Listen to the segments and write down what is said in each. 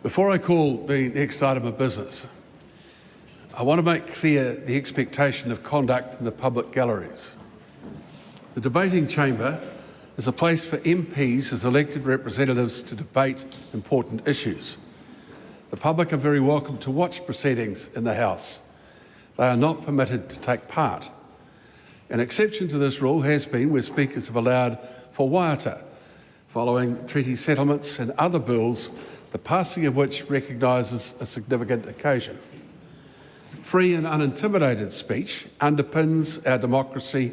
Before I call the next item of business, I want to make clear the expectation of conduct in the public galleries. The debating chamber is a place for MPs as elected representatives to debate important issues. The public are very welcome to watch proceedings in the House. They are not permitted to take part. An exception to this rule has been where speakers have allowed for waiata, following treaty settlements and other bills, the passing of which recognises a significant occasion. Free and unintimidated speech underpins our democracy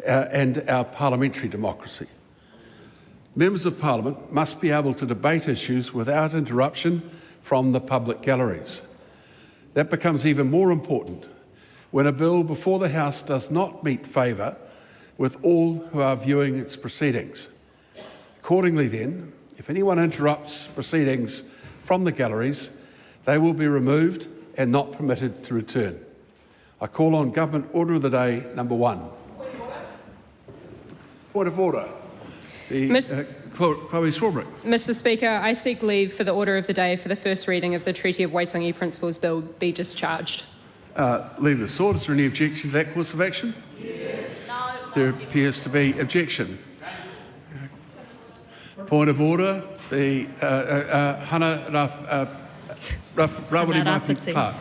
and our parliamentary democracy. Members of Parliament must be able to debate issues without interruption from the public galleries. That becomes even more important when a bill before the House does not meet favour with all who are viewing its proceedings. Accordingly then, if anyone interrupts proceedings from the galleries, they will be removed and not permitted to return. I call on Government Order of the Day number 1. Point of order. Chloe Swarbrick. Mr Speaker, I seek leave for the order of the day for the first reading of the Treaty of Waitangi Principles Bill be discharged. Leave is sought. Is there any objection to that course of action? Yes. No. There appears to be objection. Point of order. The Hana Rawhiti Clark.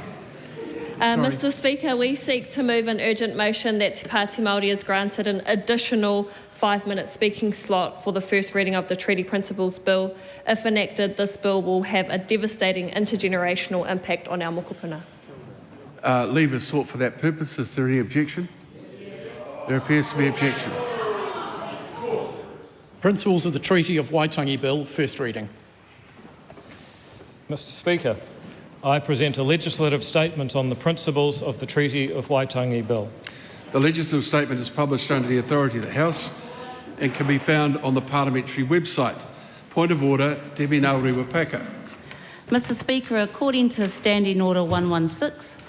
Mr Speaker, we seek to move an urgent motion that Te Pati Maori is granted an additional 5-minute speaking slot for the first reading of the Treaty Principles Bill. If enacted, this bill will have a devastating intergenerational impact on our mokopuna. Leave is sought for that purpose. Is there any objection? There appears to be objection. Principles of the Treaty of Waitangi Bill, first reading. Mr Speaker, I present a legislative statement on the principles of the Treaty of Waitangi Bill. The legislative statement is published under the authority of the House and can be found on the parliamentary website. Point of order, Debbie Ngarewa-Packer. Mr Speaker, according to Standing Order 116,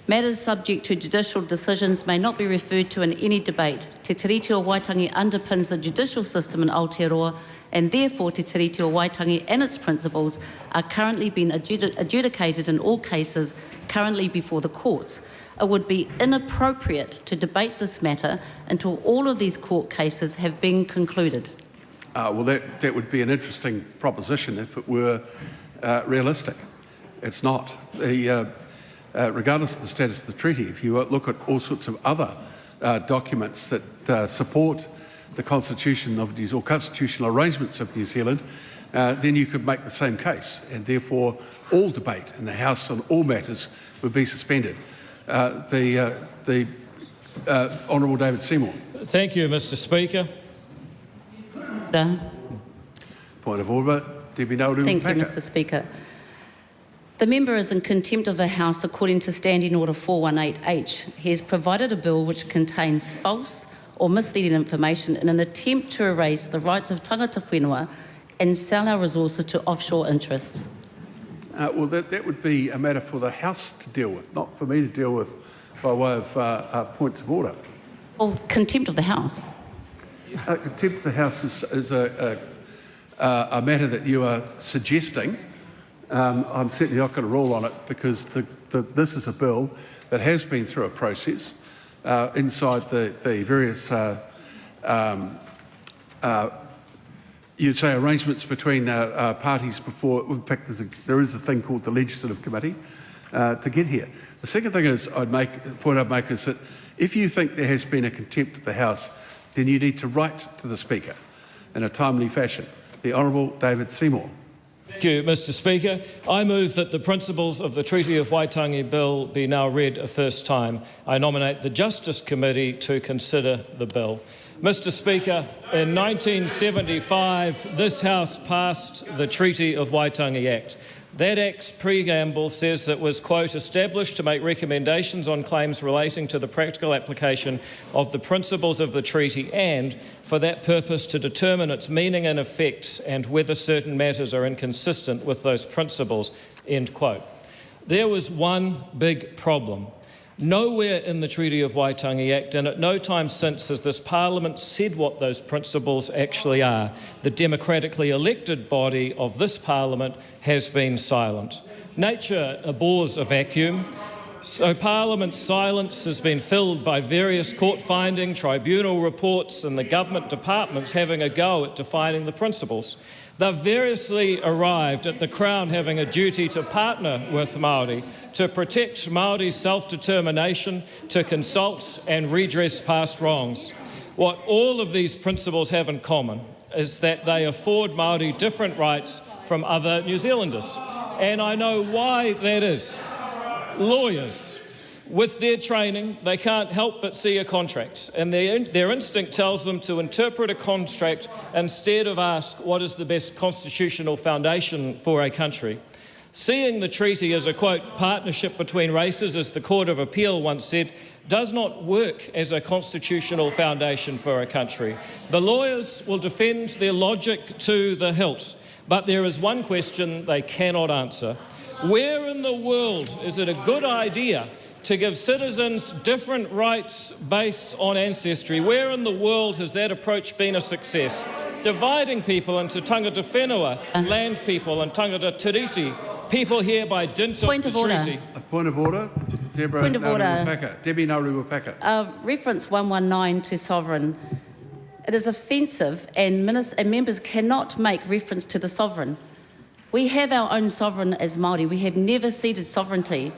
matters subject to judicial decisions may not be referred to in any debate. Te Tiriti o Waitangi underpins the judicial system in Aotearoa, and therefore Te Tiriti o Waitangi and its principles are currently being adjudicated in all cases currently before the courts. It would be inappropriate to debate this matter until all of these court cases have been concluded. Well, that would be an interesting proposition if it were realistic. It's not. Regardless of the status of the treaty, if you look at all sorts of other documents that support the Constitution of or constitutional arrangements of New Zealand, then you could make the same case, and therefore all debate in the House on all matters would be suspended. Honourable David Seymour. Thank you, Mr Speaker. Point of order, Debbie Ngarewa-Packer. Thank you, Mr Speaker. The member is in contempt of the House according to Standing Order 418H. He has provided a bill which contains false or misleading information in an attempt to erase the rights of tangata whenua and sell our resources to offshore interests. Well, that would be a matter for the House to deal with, not for me to deal with by way of points of order. Well, contempt of the House. Contempt of the House is a matter that you are suggesting. I'm certainly not going to rule on it because this is a bill that has been through a process inside the various you'd say arrangements between parties before. In fact, there is a thing called the Legislative Committee to get here. The second thing is I'd make is that if you think there has been a contempt of the House, then you need to write to the Speaker in a timely fashion. The Honourable David Seymour. Thank you, Mr Speaker. I move that the principles of the Treaty of Waitangi Bill be now read a first time. I nominate the Justice Committee to consider the bill. Mr Speaker, in 1975, this House passed the Treaty of Waitangi Act. That Act's preamble says it was, quote, established to make recommendations on claims relating to the practical application of the principles of the treaty and, for that purpose, to determine its meaning and effect and whether certain matters are inconsistent with those principles, end quote. There was one big problem. Nowhere in the Treaty of Waitangi Act, and at no time since, has this Parliament said what those principles actually are. The democratically elected body of this Parliament has been silent. Nature abhors a vacuum, so Parliament's silence has been filled by various court-finding, tribunal reports and the government departments having a go at defining the principles. They've variously arrived at the Crown having a duty to partner with Māori, to protect Māori's self-determination, to consult and redress past wrongs. What all of these principles have in common is that they afford Māori different rights from other New Zealanders. And I know why that is. Lawyers, with their training, they can't help but see a contract, and their instinct tells them to interpret a contract instead of ask what is the best constitutional foundation for a country. Seeing the treaty as a, quote, partnership between races, as the Court of Appeal once said, does not work as a constitutional foundation for a country. The lawyers will defend their logic to the hilt, but there is one question they cannot answer. Where in the world is it a good idea to give citizens different rights based on ancestry? Where in the world has that approach been a success? Dividing people into tangata whenua, land people, and tangata tiriti, people here by dint of the treaty. A point of order. Point of order. Debbie Ngarewa-Packer. Reference 119 to sovereign. It is offensive and members cannot make reference to the sovereign. We have our own sovereign as Māori. We have never ceded sovereignty.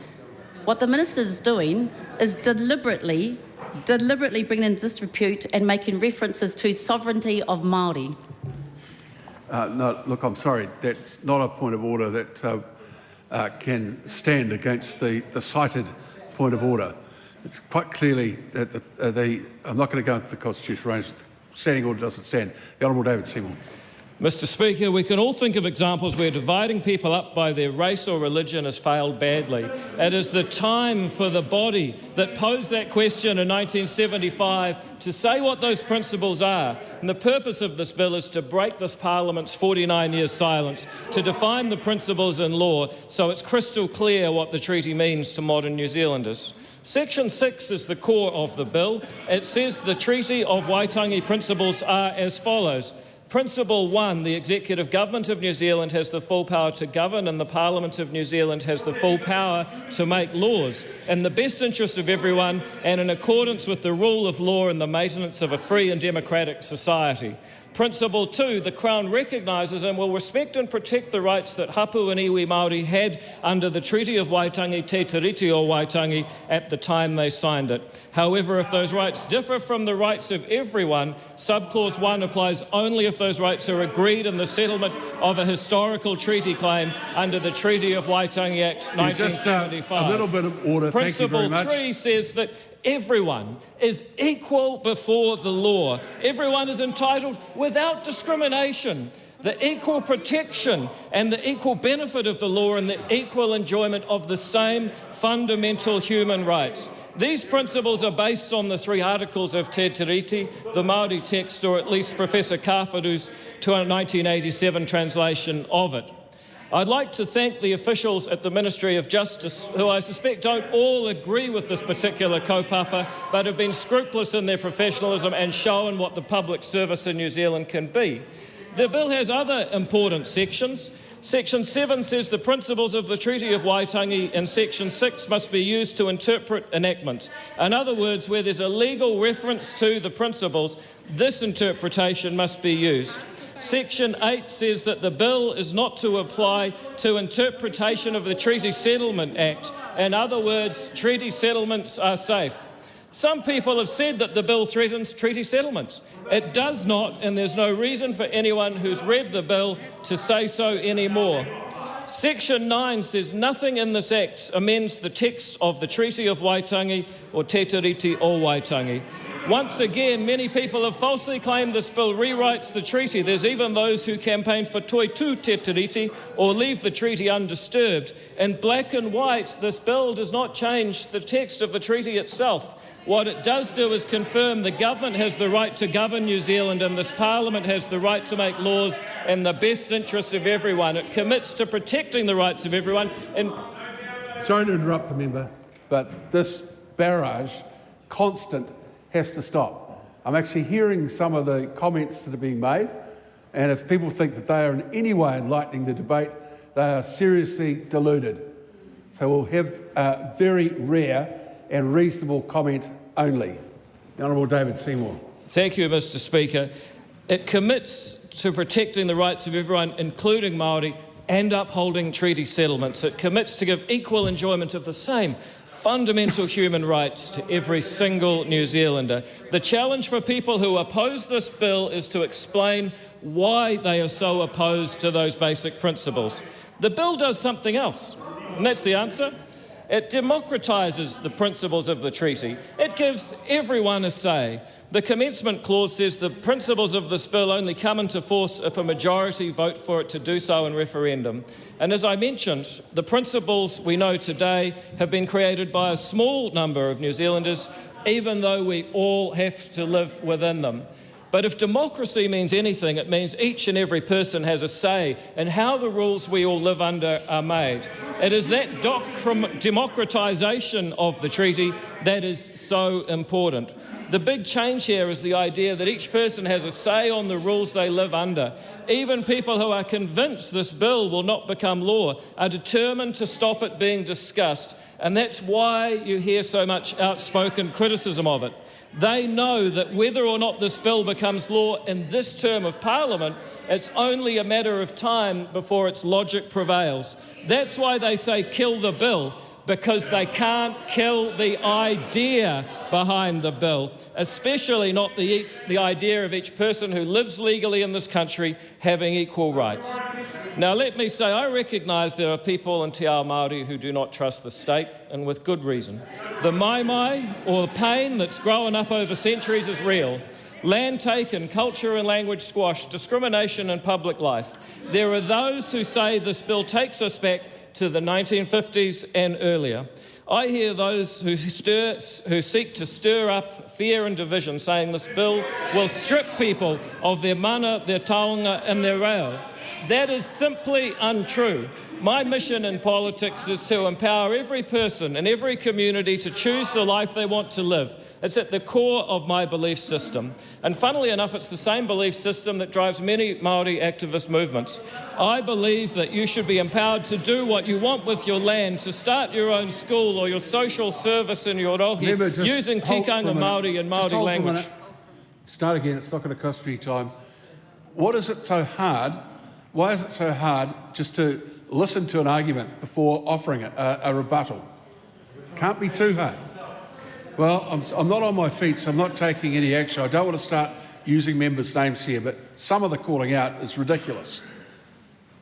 What the Minister is doing is deliberately bringing in disrepute and making references to sovereignty of Māori. No, look, I'm sorry. That's not a point of order that can stand against the cited point of order. It's quite clearly that I'm not going to go into the constitutional range. Standing order doesn't stand. The Honourable David Seymour. Mr. Speaker, we can all think of examples where dividing people up by their race or religion has failed badly. It is the time for the body that posed that question in 1975 to say what those principles are. And the purpose of this bill is to break this Parliament's 49 years silence, to define the principles in law so it's crystal clear what the treaty means to modern New Zealanders. Section 6 is the core of the bill. It says the Treaty of Waitangi principles are as follows. Principle 1, the Executive Government of New Zealand has the full power to govern, and the Parliament of New Zealand has the full power to make laws in the best interest of everyone and in accordance with the rule of law and the maintenance of a free and democratic society. Principle 2, the Crown recognises and will respect and protect the rights that hapu and iwi Māori had under the Treaty of Waitangi, Te Tiriti o Waitangi, at the time they signed it. However, if those rights differ from the rights of everyone, subclause 1 applies only if those rights are agreed in the settlement of a historical treaty claim under the Treaty of Waitangi Act 1975. Just a little bit of order. Thank you very much. Principle 3 says that everyone is equal before the law. Everyone is entitled without discrimination. The equal protection and the equal benefit of the law and the equal enjoyment of the same fundamental human rights. These principles are based on the 3 articles of Te Tiriti, the Māori text, or at least Professor Kāwharu's 1987 translation of it. I'd like to thank the officials at the Ministry of Justice, who I suspect don't all agree with this particular kaupapa, but have been scrupulous in their professionalism and shown what the public service in New Zealand can be. The bill has other important sections. Section 7 says the principles of the Treaty of Waitangi, and Section 6 must be used to interpret enactments. In other words, where there's a legal reference to the principles, this interpretation must be used. Section 8 says that the bill is not to apply to interpretation of the Treaty Settlement Act. In other words, treaty settlements are safe. Some people have said that the bill threatens treaty settlements. It does not, and there's no reason for anyone who's read the bill to say so anymore. Section 9 says nothing in this Act amends the text of the Treaty of Waitangi or Te Tiriti o Waitangi. Once again, many people have falsely claimed this bill rewrites the treaty. There's even those who campaign for toi tu te tiriti, or leave the treaty undisturbed. In black and white, this bill does not change the text of the treaty itself. What it does do is confirm the government has the right to govern New Zealand and this Parliament has the right to make laws in the best interests of everyone. It commits to protecting the rights of everyone. Sorry to interrupt the member, but this barrage, constant, has to stop. I'm actually hearing some of the comments that are being made, and if people think that they are in any way enlightening the debate, they are seriously deluded. So we'll have a very rare and reasonable comment only. The Honourable David Seymour. Thank you, Mr. Speaker. It commits to protecting the rights of everyone, including Māori, and upholding treaty settlements. It commits to give equal enjoyment of the same fundamental human rights to every single New Zealander. The challenge for people who oppose this bill is to explain why they are so opposed to those basic principles. The bill does something else, and that's the answer. It democratises the principles of the treaty. It gives everyone a say. The commencement clause says the principles of this bill only come into force if a majority vote for it to do so in referendum. And as I mentioned, the principles we know today have been created by a small number of New Zealanders, even though we all have to live within them. But if democracy means anything, it means each and every person has a say in how the rules we all live under are made. It is that democratisation of the treaty that is so important. The big change here is the idea that each person has a say on the rules they live under. Even people who are convinced this bill will not become law are determined to stop it being discussed, and that's why you hear so much outspoken criticism of it. They know that whether or not this bill becomes law in this term of Parliament, it's only a matter of time before its logic prevails. That's why they say kill the bill, because they can't kill the idea behind the bill, especially not the idea of each person who lives legally in this country having equal rights. Now, let me say, I recognise there are people in Te Ao Māori who do not trust the state, and with good reason. The mai, or the pain that's grown up over centuries, is real. Land taken, culture and language squashed, discrimination in public life. There are those who say this bill takes us back to the 1950s and earlier. I hear those who seek to stir up fear and division, saying this bill will strip people of their mana, their taonga and their reo. That is simply untrue. My mission in politics is to empower every person in every community to choose the life they want to live. It's at the core of my belief system. And funnily enough, it's the same belief system that drives many Māori activist movements. I believe that you should be empowered to do what you want with your land, to start your own school or your social service in your rohi, using tikanga Māori and Māori language. Start again, it's not going to cost you time. What is it so hard? Why is it so hard just to listen to an argument before offering a rebuttal? Can't be too hard. Well, I'm not on my feet, so I'm not taking any action. I don't want to start using members' names here, but some of the calling out is ridiculous.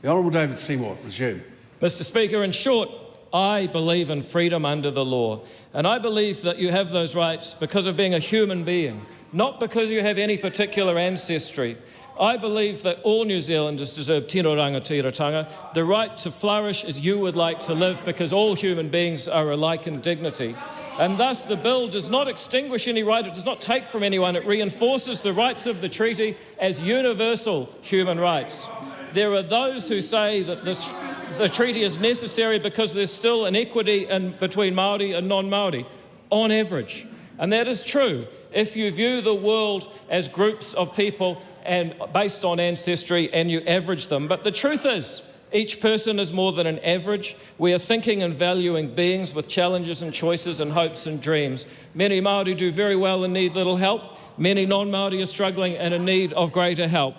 The Honourable David Seymour, resume. Mr. Speaker, in short, I believe in freedom under the law, and I believe that you have those rights because of being a human being, not because you have any particular ancestry. I believe that all New Zealanders deserve tino rangatiratanga, the right to flourish as you would like to live, because all human beings are alike in dignity. And thus the bill does not extinguish any right, it does not take from anyone, it reinforces the rights of the treaty as universal human rights. There are those who say that the treaty is necessary because there's still inequity between Māori and non-Māori, on average. And that is true if you view the world as groups of people and based on ancestry and you average them. But the truth is, each person is more than an average. We are thinking and valuing beings with challenges and choices and hopes and dreams. Many Māori do very well and need little help. Many non-Māori are struggling and in need of greater help.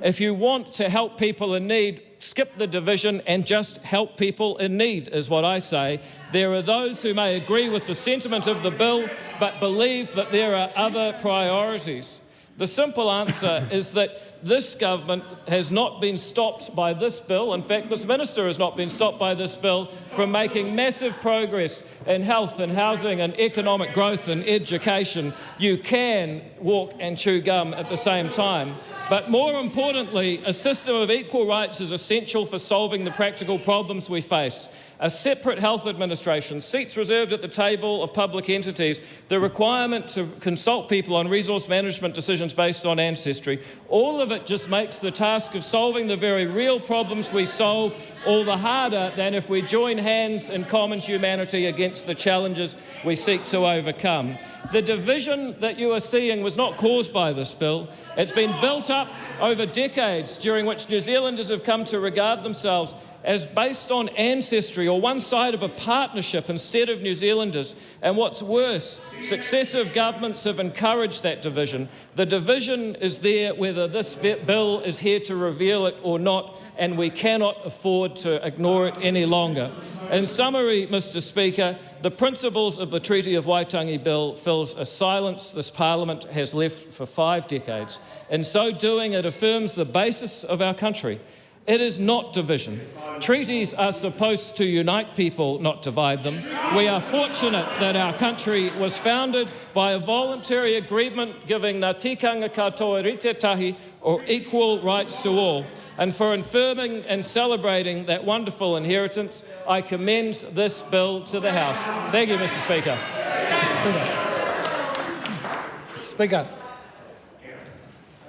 If you want to help people in need, skip the division and just help people in need, is what I say. There are those who may agree with the sentiment of the bill, but believe that there are other priorities. The simple answer is that this government has not been stopped by this bill. In fact, this minister has not been stopped by this bill from making massive progress in health and housing and economic growth and education. You can walk and chew gum at the same time. But more importantly, a system of equal rights is essential for solving the practical problems we face. a separate health administration, seats reserved at the table of public entities, the requirement to consult people on resource management decisions based on ancestry, all of it just makes the task of solving the very real problems we solve all the harder than if we join hands in common humanity against the challenges we seek to overcome. The division that you are seeing was not caused by this bill. It's been built up over decades during which New Zealanders have come to regard themselves as based on ancestry or one side of a partnership instead of New Zealanders. And what's worse, successive governments have encouraged that division. The division is there whether this bill is here to reveal it or not, and we cannot afford to ignore it any longer. In summary, Mr. Speaker, the principles of the Treaty of Waitangi Bill fills a silence this Parliament has left for 5 decades. In so doing, it affirms the basis of our country. It is not division. Treaties are supposed to unite people, not divide them. We are fortunate that our country was founded by a voluntary agreement giving ngā tikanga katoa ritetahi, or equal rights to all. And for affirming and celebrating that wonderful inheritance, I commend this bill to the House. Thank you, Mr. Speaker. Speaker.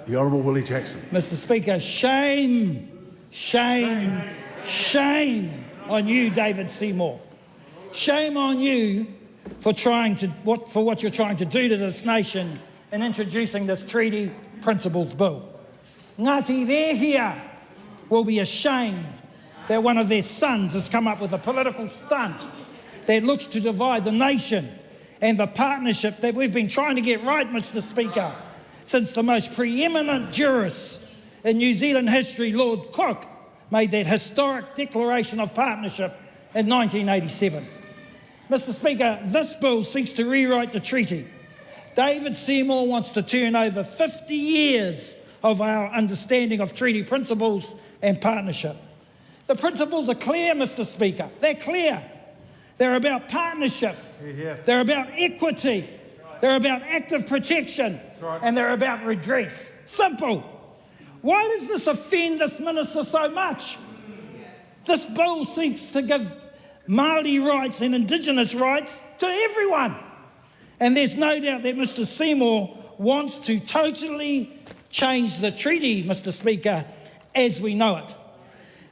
The Honourable Willie Jackson. Mr. Speaker, shame, shame, shame on you, David Seymour. Shame on you for what you're trying to do to this nation in introducing this Treaty Principles Bill. Ngāti Rehia will be ashamed that one of their sons has come up with a political stunt that looks to divide the nation and the partnership that we've been trying to get right, Mr. Speaker, since the most preeminent jurist in New Zealand history, Lord Cook, made that historic declaration of partnership in 1987. Mr. Speaker, this bill seeks to rewrite the treaty. David Seymour wants to turn over 50 years of our understanding of treaty principles and partnership. The principles are clear, Mr. Speaker. They're clear. They're about partnership. They're about equity. They're about active protection. And they're about redress. Simple. Why does this offend this minister so much? This bill seeks to give Māori rights and Indigenous rights to everyone. And there's no doubt that Mr. Seymour wants to totally change the treaty, Mr. Speaker, as we know it.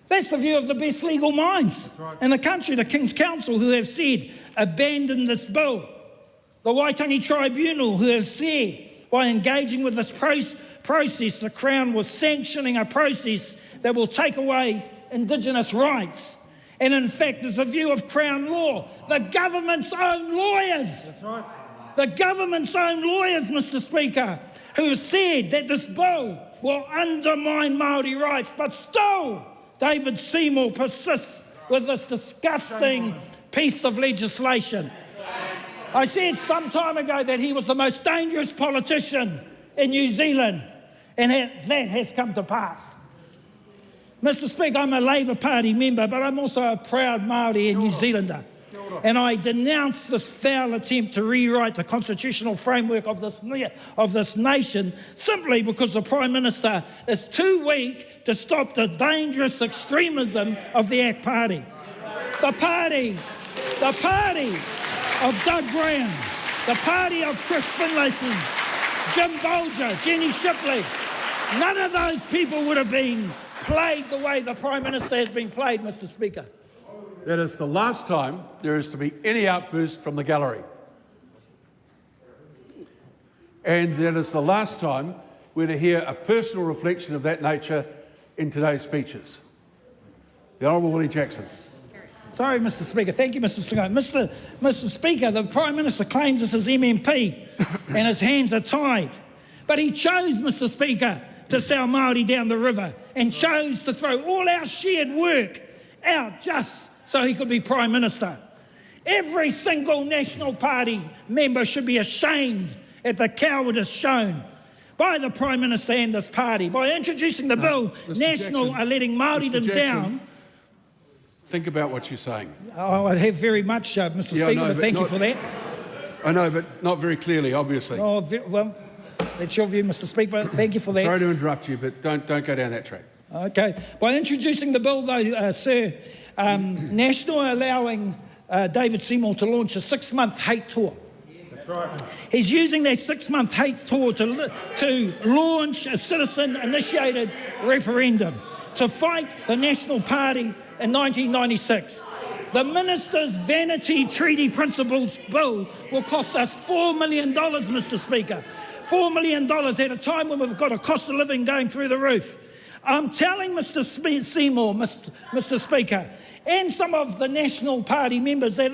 That's the view of the best legal minds in the country, the King's Council, who have said, abandon this bill. The Waitangi Tribunal, who have said, by engaging with this process, the Crown was sanctioning a process that will take away Indigenous rights. And in fact, there's the view of Crown law, the government's own lawyers. That's right. The government's own lawyers, Mr. Speaker, who said that this bill will undermine Māori rights, but still David Seymour persists with this disgusting piece of legislation. I said some time ago that he was the most dangerous politician in New Zealand, and that has come to pass. Mr. Speaker, I'm a Labour Party member, but I'm also a proud Māori and New Zealander. And I denounce this foul attempt to rewrite the constitutional framework of this nation simply because the Prime Minister is too weak to stop the dangerous extremism of the ACT Party. The party of Doug Graham, the party of Chris Finlayson, Jim Bolger, Jenny Shipley, none of those people would have been played the way the Prime Minister has been played, Mr. Speaker. That is the last time there is to be any outburst from the gallery. And that is the last time we're to hear a personal reflection of that nature in today's speeches. The Honourable Willie Jackson. Sorry, Mr. Speaker. Thank you, Mr. Speaker. Mr. Speaker, the Prime Minister claims this is MMP and his hands are tied. But he chose, Mr. Speaker, to sell Māori down the river and chose to throw all our shared work out just so he could be Prime Minister. Every single National Party member should be ashamed at the cowardice shown by the Prime Minister and this party. By introducing the bill, National Jackson, are letting Māoridom down. Think about what you're saying. Oh, I have very much, Mr. Speaker, but thank you for that. I know, but not very clearly, obviously. Oh, well, that's your view, Mr. Speaker, thank you for that. Sorry to interrupt you, but don't go down that track. Okay. By introducing the bill, though, sir, National allowing David Seymour to launch a 6-month hate tour. That's right. He's using that 6-month hate tour to launch a citizen-initiated referendum to fight the National Party in 1996. The Minister's Vanity Treaty Principles Bill will cost us $4 million, Mr Speaker. $4 million at a time when we've got a cost of living going through the roof. I'm telling Mr Seymour, Mr Speaker, and some of the National Party members that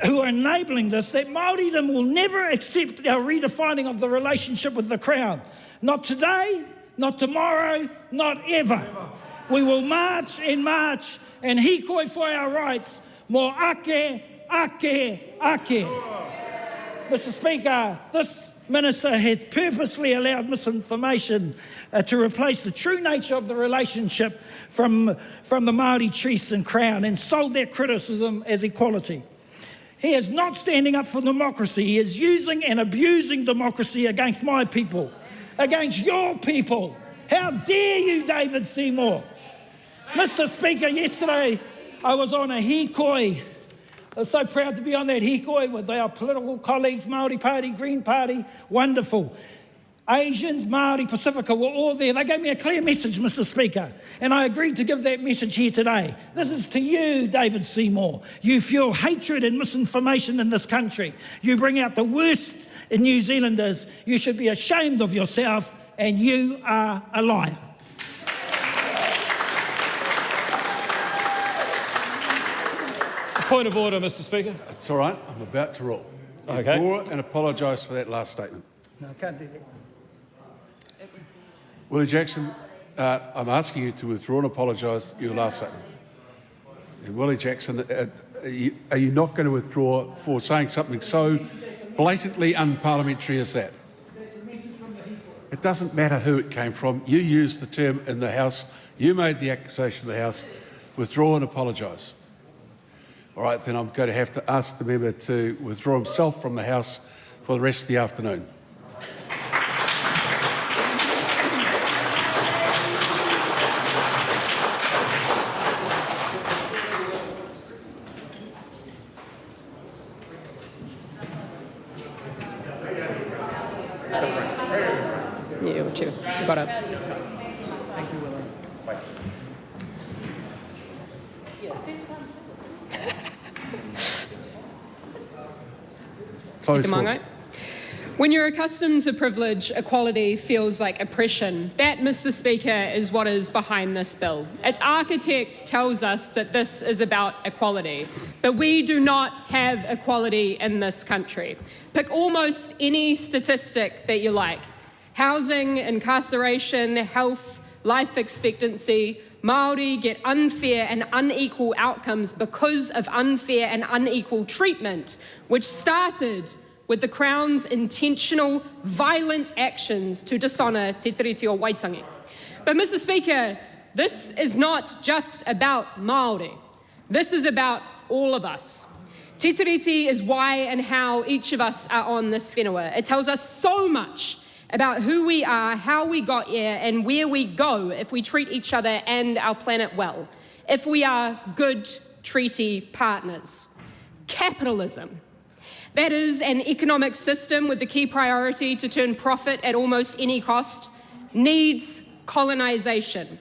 who are enabling this, that Māoridom will never accept our redefining of the relationship with the Crown. Not today, not tomorrow, not ever. We will march and hikoi for our rights. Mo ake, ake, ake. Mr Speaker, this Minister has purposely allowed misinformation to replace the true nature of the relationship from the Māori chiefs and Crown and sold that criticism as equality. He is not standing up for democracy. He is using and abusing democracy against my people, against your people. How dare you, David Seymour? Mr Speaker, yesterday I was on a hikoi. I was so proud to be on that hikoi with our political colleagues, Māori Party, Green Party, wonderful. Asians, Māori, Pacifica were all there. They gave me a clear message, Mr Speaker, and I agreed to give that message here today. This is to you, David Seymour. You fuel hatred and misinformation in this country. You bring out the worst in New Zealanders. You should be ashamed of yourself, and you are a liar. Point of order, Mr Speaker. It's all right. I'm about to rule. Okay. Withdraw and apologise for that last statement. No, I can't do that. Willie Jackson, I'm asking you to withdraw and apologise for your last statement. And Willie Jackson, are you not going to withdraw for saying something so blatantly unparliamentary as that? It doesn't matter who it came from. You used the term in the House. You made the accusation in the House. Withdraw and apologise. All right, then I'm going to have to ask the member to withdraw himself from the House for the rest of the afternoon. Yeah, whichever. You got it. Thank you, Willie. When you're accustomed to privilege, equality feels like oppression. That, Mr Speaker, is what is behind this bill. Its architect tells us that this is about equality, but we do not have equality in this country. Pick almost any statistic that you like. Housing, incarceration, health, life expectancy. Māori get unfair and unequal outcomes because of unfair and unequal treatment, which started with the Crown's intentional, violent actions to dishonour Te Treaty of Waitangi. But, Mr Speaker, this is not just about Māori. This is about all of us. Te Tiriti is why and how each of us are on this whenua. It tells us so much about who we are, how we got here, and where we go if we treat each other and our planet well, if we are good treaty partners. Capitalism. That is an economic system with the key priority to turn profit at almost any cost, needs colonisation.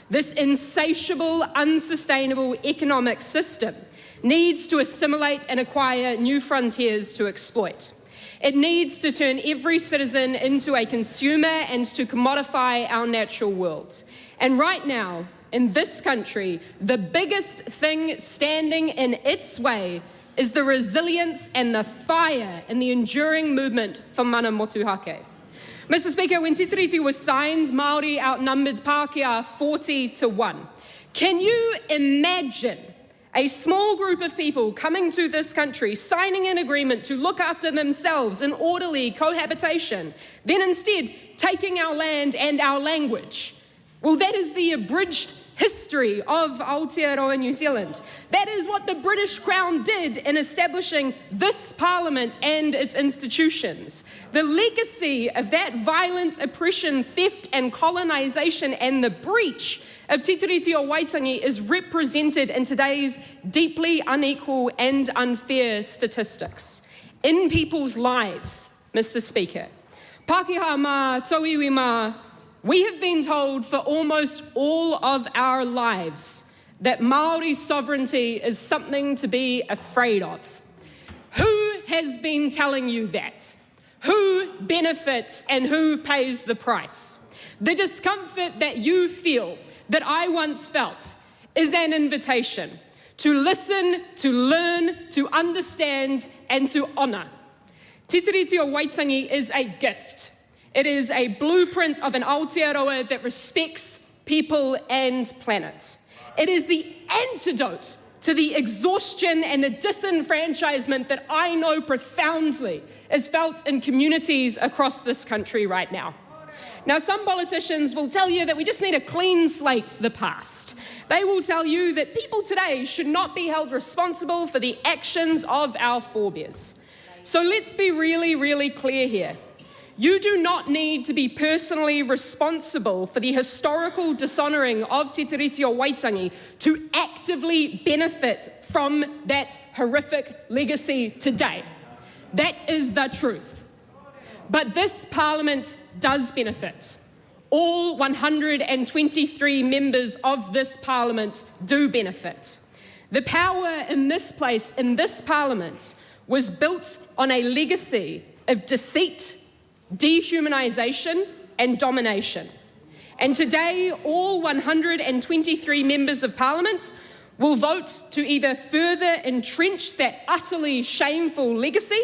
This insatiable, unsustainable economic system needs to assimilate and acquire new frontiers to exploit. It needs to turn every citizen into a consumer and to commodify our natural world. And right now, in this country, the biggest thing standing in its way is the resilience and the fire in the enduring movement for mana motuhake. Mr Speaker, when Te Tiriti was signed, Māori outnumbered Pākehā 40-1. Can you imagine a small group of people coming to this country, signing an agreement to look after themselves in orderly cohabitation, then instead taking our land and our language? Well, that is the abridged history of Aotearoa New Zealand. That is what the British Crown did in establishing this Parliament and its institutions. The legacy of that violent oppression, theft and colonisation and the breach of Te Tiriti o Waitangi is represented in today's deeply unequal and unfair statistics. In people's lives, Mr. Speaker, Pākehā mā, tauiwi mā, we have been told for almost all of our lives that Maori sovereignty is something to be afraid of. Who has been telling you that? Who benefits and who pays the price? The discomfort that you feel, that I once felt, is an invitation to listen, to learn, to understand, and to honour. Te Tiriti o Waitangi is a gift. It is a blueprint of an Aotearoa that respects people and planet. It is the antidote to the exhaustion and the disenfranchisement that I know profoundly is felt in communities across this country right now. Now, some politicians will tell you that we just need a clean slate to the past. They will tell you that people today should not be held responsible for the actions of our forebears. So let's be really, really clear here. You do not need to be personally responsible for the historical dishonouring of Te Tiriti o Waitangi to actively benefit from that horrific legacy today. That is the truth. But this Parliament does benefit. All 123 members of this Parliament do benefit. The power in this place, in this Parliament, was built on a legacy of deceit, dehumanisation and domination. And today, all 123 members of Parliament will vote to either further entrench that utterly shameful legacy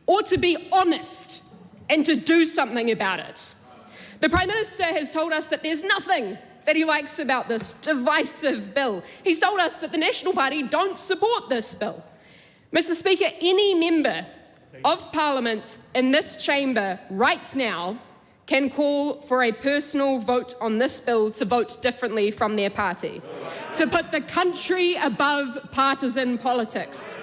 or to be honest and to do something about it. The Prime Minister has told us that there's nothing that he likes about this divisive bill. He's told us that the National Party don't support this bill. Mr. Speaker, any member of Parliament in this chamber right now can call for a personal vote on this bill to vote differently from their party, to put the country above partisan politics.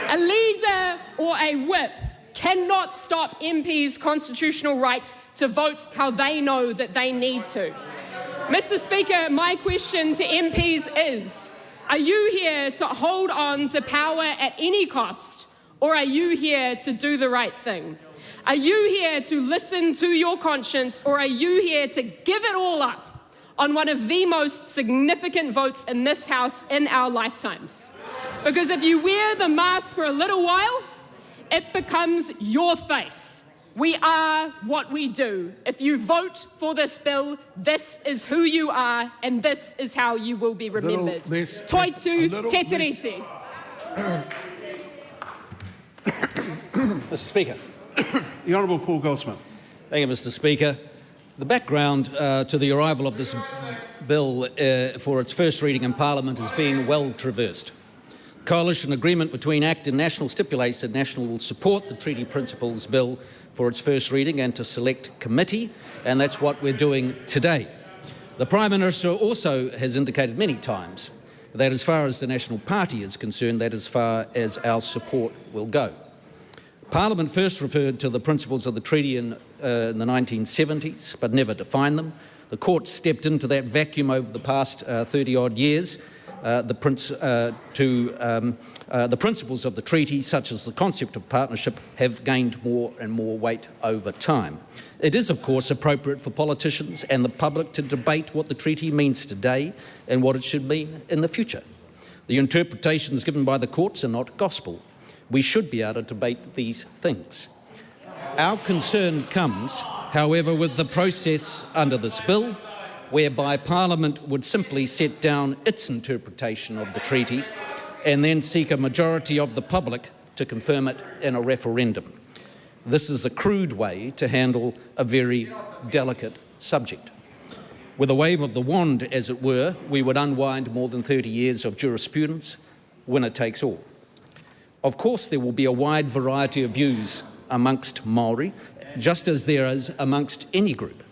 A leader or a whip cannot stop MPs' constitutional right to vote how they know that they need to. Mr. Speaker, my question to MPs is, are you here to hold on to power at any cost? Or are you here to do the right thing? Are you here to listen to your conscience, or are you here to give it all up on one of the most significant votes in this House in our lifetimes? Because if you wear the mask for a little while, it becomes your face. We are what we do. If you vote for this bill, this is who you are, and this is how you will be remembered. Toitu Te Tiriti. Mr. Speaker. The Honourable Paul Goldsmith. Thank you, Mr. Speaker. The background to the arrival of this bill for its first reading in Parliament has been well traversed. Coalition agreement between ACT and National stipulates that National will support the Treaty Principles Bill for its first reading and to select committee, and that's what we're doing today. The Prime Minister also has indicated many times that as far as the National Party is concerned, that as far as our support will go. Parliament first referred to the principles of the treaty in the 1970s, but never defined them. The court stepped into that vacuum over the past 30-odd years. The principles of the treaty, such as the concept of partnership, have gained more and more weight over time. It is, of course, appropriate for politicians and the public to debate what the treaty means today and what it should mean in the future. The interpretations given by the courts are not gospel. We should be able to debate these things. Our concern comes, however, with the process under this bill, whereby Parliament would simply set down its interpretation of the treaty and then seek a majority of the public to confirm it in a referendum. This is a crude way to handle a very delicate subject. With a wave of the wand, as it were, we would unwind more than 30 years of jurisprudence, winner takes all. Of course, there will be a wide variety of views amongst Maori, just as there is amongst any group.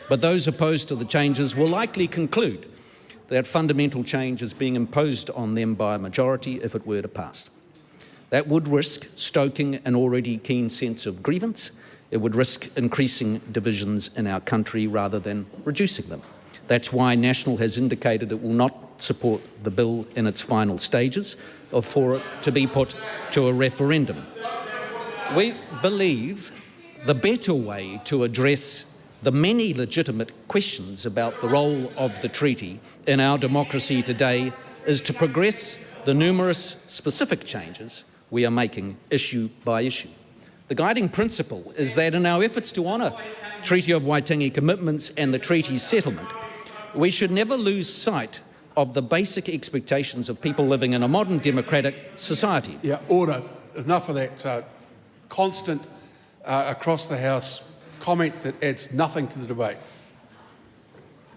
But those opposed to the changes will likely conclude that fundamental change is being imposed on them by a majority if it were to pass. That would risk stoking an already keen sense of grievance. It would risk increasing divisions in our country rather than reducing them. That's why National has indicated it will not support the bill in its final stages or for it to be put to a referendum. We believe the better way to address the many legitimate questions about the role of the treaty in our democracy today is to progress the numerous specific changes we are making issue by issue. The guiding principle is that in our efforts to honour Treaty of Waitangi commitments and the treaty settlement, we should never lose sight of the basic expectations of people living in a modern democratic society. Yeah, order. Enough of that constant across the House comment that adds nothing to the debate.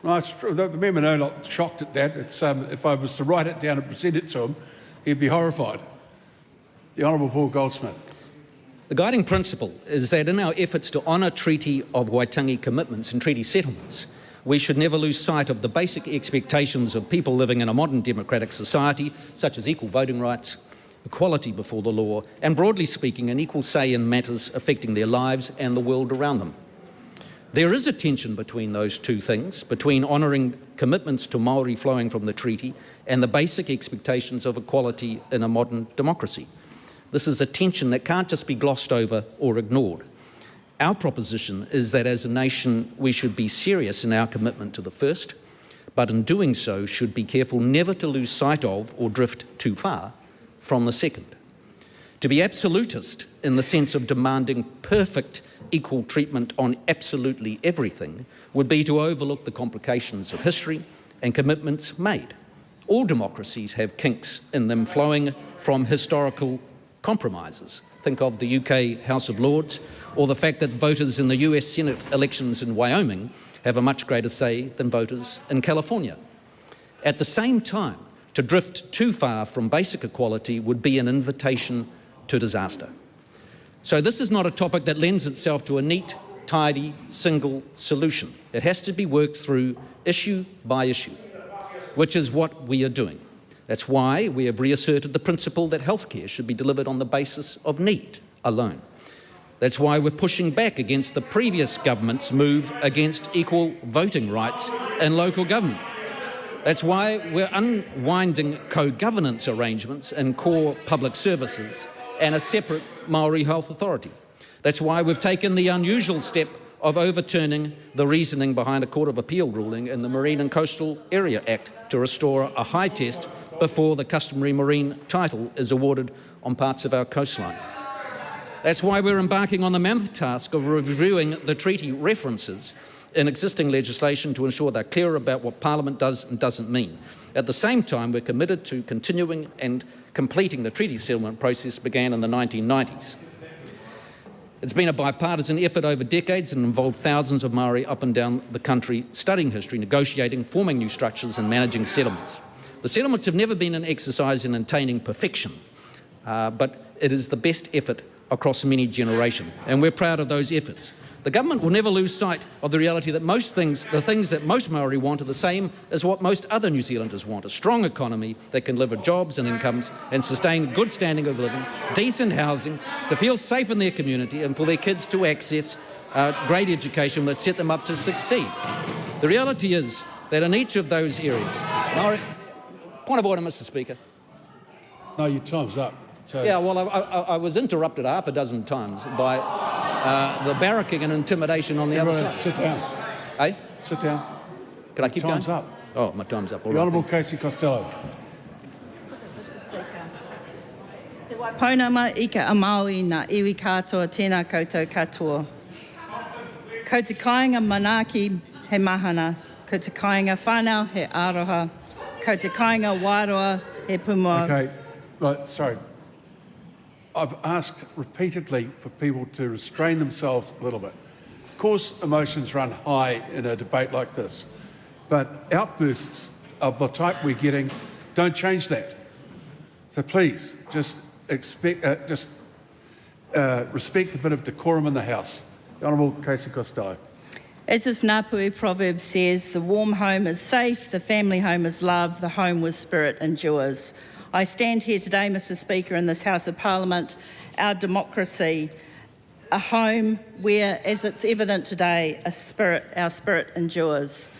The member no not shocked at that. It's, if I was to write it down and present it to him, he'd be horrified. The Honourable Paul Goldsmith. The guiding principle is that in our efforts to honour Treaty of Waitangi commitments and treaty settlements, we should never lose sight of the basic expectations of people living in a modern democratic society, such as equal voting rights, equality before the law, and broadly speaking, an equal say in matters affecting their lives and the world around them. There is a tension between those two things, between honouring commitments to Maori flowing from the treaty and the basic expectations of equality in a modern democracy. This is a tension that can't just be glossed over or ignored. Our proposition is that as a nation we should be serious in our commitment to the first, but in doing so should be careful never to lose sight of or drift too far from the second. To be absolutist in the sense of demanding perfect equal treatment on absolutely everything would be to overlook the complications of history and commitments made. All democracies have kinks in them flowing from historical compromises. Think of the UK House of Lords, or the fact that voters in the US Senate elections in Wyoming have a much greater say than voters in California. At the same time, to drift too far from basic equality would be an invitation to disaster. So this is not a topic that lends itself to a neat, tidy, single solution. It has to be worked through issue by issue, which is what we are doing. That's why we have reasserted the principle that healthcare should be delivered on the basis of need alone. That's why we're pushing back against the previous government's move against equal voting rights in local government. That's why we're unwinding co-governance arrangements in core public services and a separate Maori health authority. That's why we've taken the unusual step of overturning the reasoning behind a Court of Appeal ruling in the Marine and Coastal Area Act to restore a high test before the customary marine title is awarded on parts of our coastline. That's why we're embarking on the mammoth task of reviewing the treaty references in existing legislation to ensure they're clear about what Parliament does and doesn't mean. At the same time, we're committed to continuing and completing the treaty settlement process began in the 1990s. It's been a bipartisan effort over decades and involved thousands of Maori up and down the country studying history, negotiating, forming new structures and managing settlements. The settlements have never been an exercise in attaining perfection, but it is the best effort across many generations, and we're proud of those efforts. The government will never lose sight of the reality that the things that most Maori want are the same as what most other New Zealanders want: a strong economy that can deliver jobs and incomes and sustain good standing of living, decent housing, to feel safe in their community and for their kids to access great education that set them up to succeed. The reality is that in each of those areas, Maori... Point of order, Mr. Speaker. No, your time's up. So. Yeah, well, I was interrupted half a dozen times by the barracking and intimidation on the other side. Sit down. Eh? Sit down. Can I keep going? Time's up. Oh, my time's up. All the right. Honourable Casey Costello. Te waipaunama I ka amaui na iwi katoa tēnā koutou katoa. Ko te kāinga manaki he mahana, ko te kāinga whānau he aroha, ko te kāinga wairoa he pumua. Okay, right, sorry. I've asked repeatedly for people to restrain themselves a little bit. Of course, emotions run high in a debate like this, but outbursts of the type we're getting don't change that. So please, just respect a bit of decorum in the House. The Honourable Casey Costello. As this Ngāpuhi proverb says, the warm home is safe, the family home is love, the home with spirit endures. I stand here today, Mr. Speaker, in this House of Parliament, our democracy, a home where, as it's evident today, our spirit endures.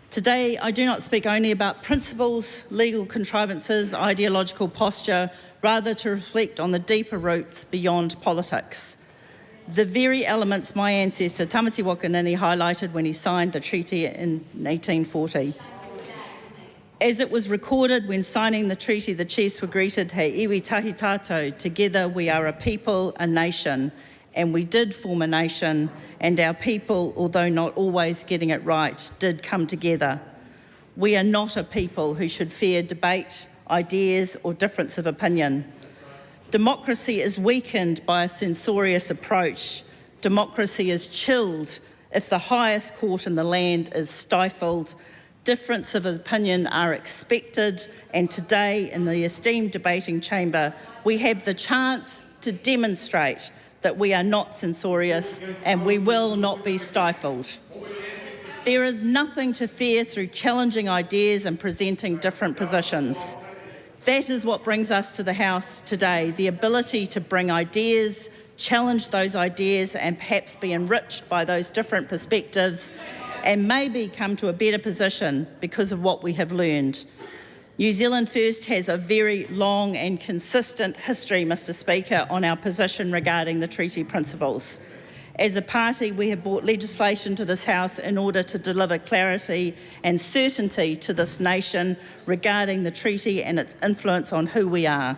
Today, I do not speak only about principles, legal contrivances, ideological posture, rather to reflect on the deeper roots beyond politics. The very elements my ancestor Tamati Wakanini highlighted when he signed the treaty in 1840. As it was recorded when signing the treaty, the chiefs were greeted, "He iwi tahi tātou, together we are a people, a nation," and we did form a nation, and our people, although not always getting it right, did come together. We are not a people who should fear debate, ideas, or difference of opinion. Democracy is weakened by a censorious approach. Democracy is chilled if the highest court in the land is stifled. Difference of opinion are expected, and today in the esteemed debating chamber, we have the chance to demonstrate that we are not censorious and we will not be stifled. There is nothing to fear through challenging ideas and presenting different positions. That is what brings us to the House today, the ability to bring ideas, challenge those ideas and perhaps be enriched by those different perspectives and maybe come to a better position because of what we have learned. New Zealand First has a very long and consistent history, Mr. Speaker, on our position regarding the treaty principles. As a party, we have brought legislation to this House in order to deliver clarity and certainty to this nation regarding the treaty and its influence on who we are.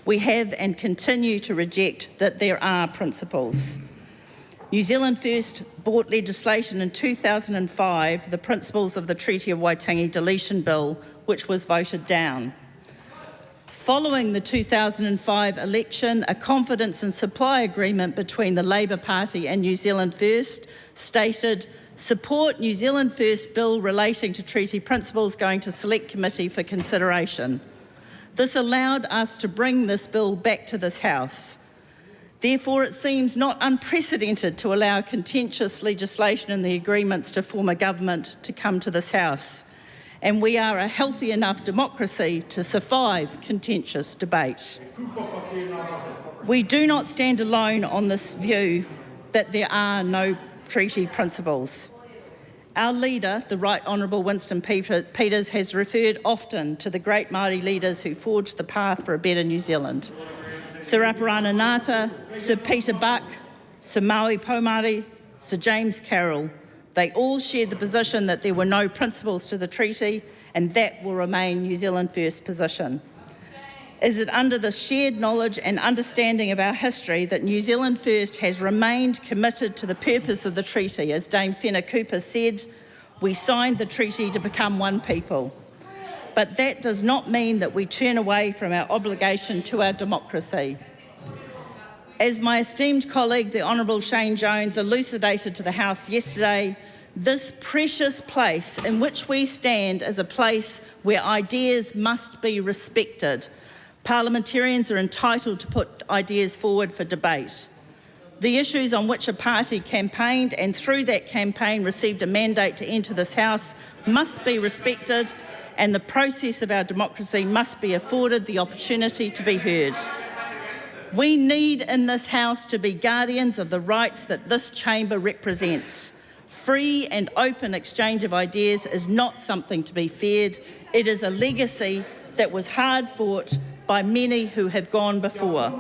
We have and continue to reject that there are principles. New Zealand First brought legislation in 2005, the principles of the Treaty of Waitangi deletion bill, which was voted down. Following the 2005 election, a confidence and supply agreement between the Labour Party and New Zealand First stated, "Support New Zealand First bill relating to treaty principles going to Select Committee for consideration." This allowed us to bring this bill back to this House. Therefore, it seems not unprecedented to allow contentious legislation in the agreements to form a government to come to this House. And we are a healthy enough democracy to survive contentious debate. We do not stand alone on this view that there are no treaty principles. Our leader, the Right Honourable Winston Peters, has referred often to the great Māori leaders who forged the path for a better New Zealand. Sir Aparana Ngata, Sir Peter Buck, Sir Maui Pomari, Sir James Carroll. They all shared the position that there were no principles to the treaty, and that will remain New Zealand First's position. Is it under the shared knowledge and understanding of our history that New Zealand First has remained committed to the purpose of the treaty? As Dame Whena Cooper said, we signed the treaty to become one people. But that does not mean that we turn away from our obligation to our democracy. As my esteemed colleague, the Honourable Shane Jones, elucidated to the House yesterday, this precious place in which we stand is a place where ideas must be respected. Parliamentarians are entitled to put ideas forward for debate. The issues on which a party campaigned and through that campaign received a mandate to enter this House must be respected, and the process of our democracy must be afforded the opportunity to be heard. We need in this House to be guardians of the rights that this chamber represents. Free and open exchange of ideas is not something to be feared. It is a legacy that was hard fought by many who have gone before.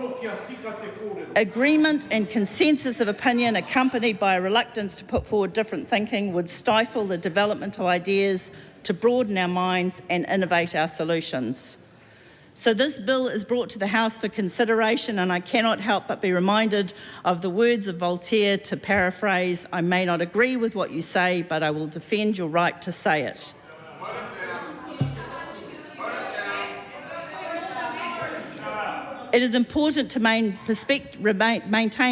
Agreement and consensus of opinion accompanied by a reluctance to put forward different thinking would stifle the development of ideas to broaden our minds and innovate our solutions. So this bill is brought to the House for consideration, and I cannot help but be reminded of the words of Voltaire, to paraphrase, "I may not agree with what you say, but I will defend your right to say it." It is important to maintain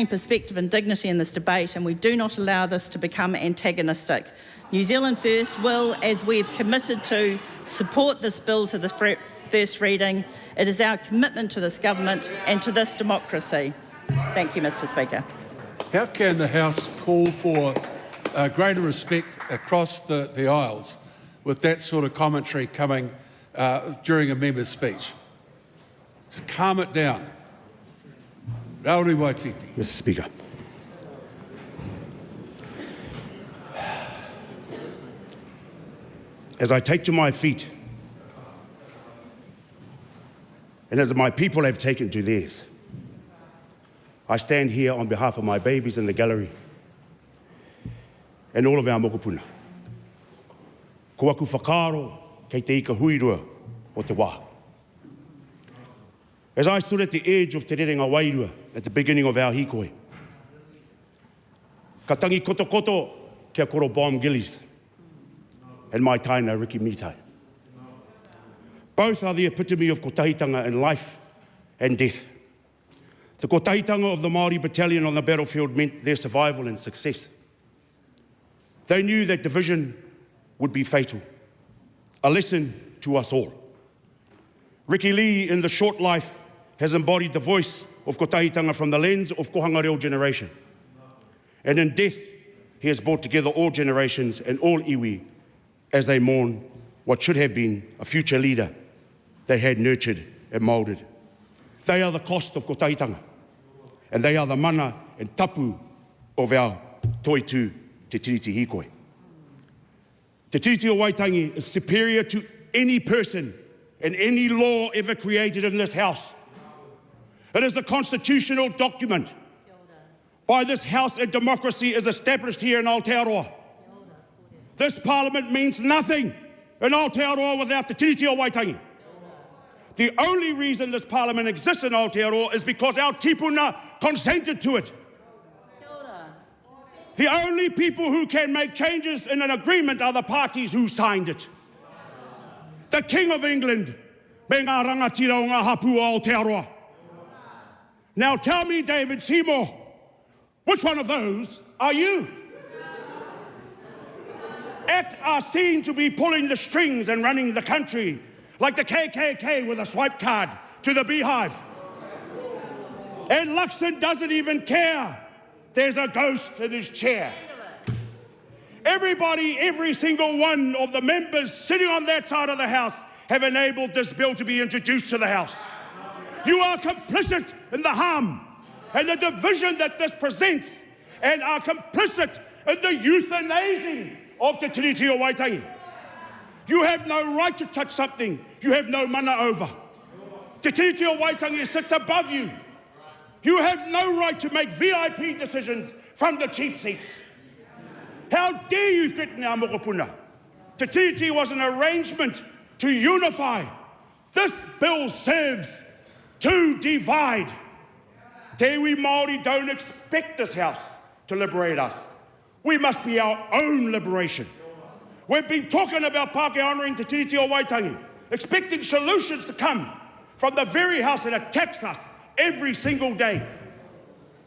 perspective and dignity in this debate, and we do not allow this to become antagonistic. New Zealand First will, as we've committed to, support this bill to the first reading. It is our commitment to this government and to this democracy. Thank you, Mr. Speaker. How can the House call for greater respect across the aisles with that sort of commentary coming during a member's speech. Just calm it down. Rawiri-Waititi. Mr. Speaker. As I take to my feet, and as my people have taken to theirs, I stand here on behalf of my babies in the gallery and all of our mokopuna. Ko aku whakaaro kei te ika huirua o te wā. As I stood at the edge of te rerenga wairua at the beginning of our hikoi, ka tangi koto koto kia koro bomb gillies and my taina Ricky Mitai. Both are the epitome of kotahitanga in life and death. The kotahitanga of the Māori battalion on the battlefield meant their survival and success. They knew that division would be fatal, a lesson to us all. Ricky Lee, in the short life, has embodied the voice of kotahitanga from the lens of kohanga reo generation. And in death, he has brought together all generations and all iwi as they mourn what should have been a future leader they had nurtured and moulded. They are the cost of kotahitanga, and they are the mana and tapu of our toitu te tiriti hikoi. The Treaty of Waitangi is superior to any person and any law ever created in this House. It is the constitutional document by this House, and democracy is established here in Aotearoa. This Parliament means nothing in Aotearoa without the Treaty of Waitangi. The only reason this Parliament exists in Aotearoa is because our tipuna consented to it. The only people who can make changes in an agreement are the parties who signed it. The King of England, me ngā rangatira o ngā hapu o Aotearoa. Now tell me, David Seymour, which one of those are you? ACT are seen to be pulling the strings and running the country like the KKK with a swipe card to the beehive. And Luxon doesn't even care. There's a ghost in his chair. Everybody, every single one of the members sitting on that side of the House have enabled this bill to be introduced to the House. You are complicit in the harm and the division that this presents, and are complicit in the euthanizing of the Treaty of Waitangi. You have no right to touch something you have no mana over. The Treaty of Waitangi sits above you. You have no right to make VIP decisions from the cheap seats. How dare you threaten our mokopuna? The treaty was an arrangement to unify. This bill serves to divide. Te iwi Māori don't expect this House to liberate us. We must be our own liberation. We've been talking about Pākehā honouring Te Treaty of Waitangi, expecting solutions to come from the very House that attacks us every single day.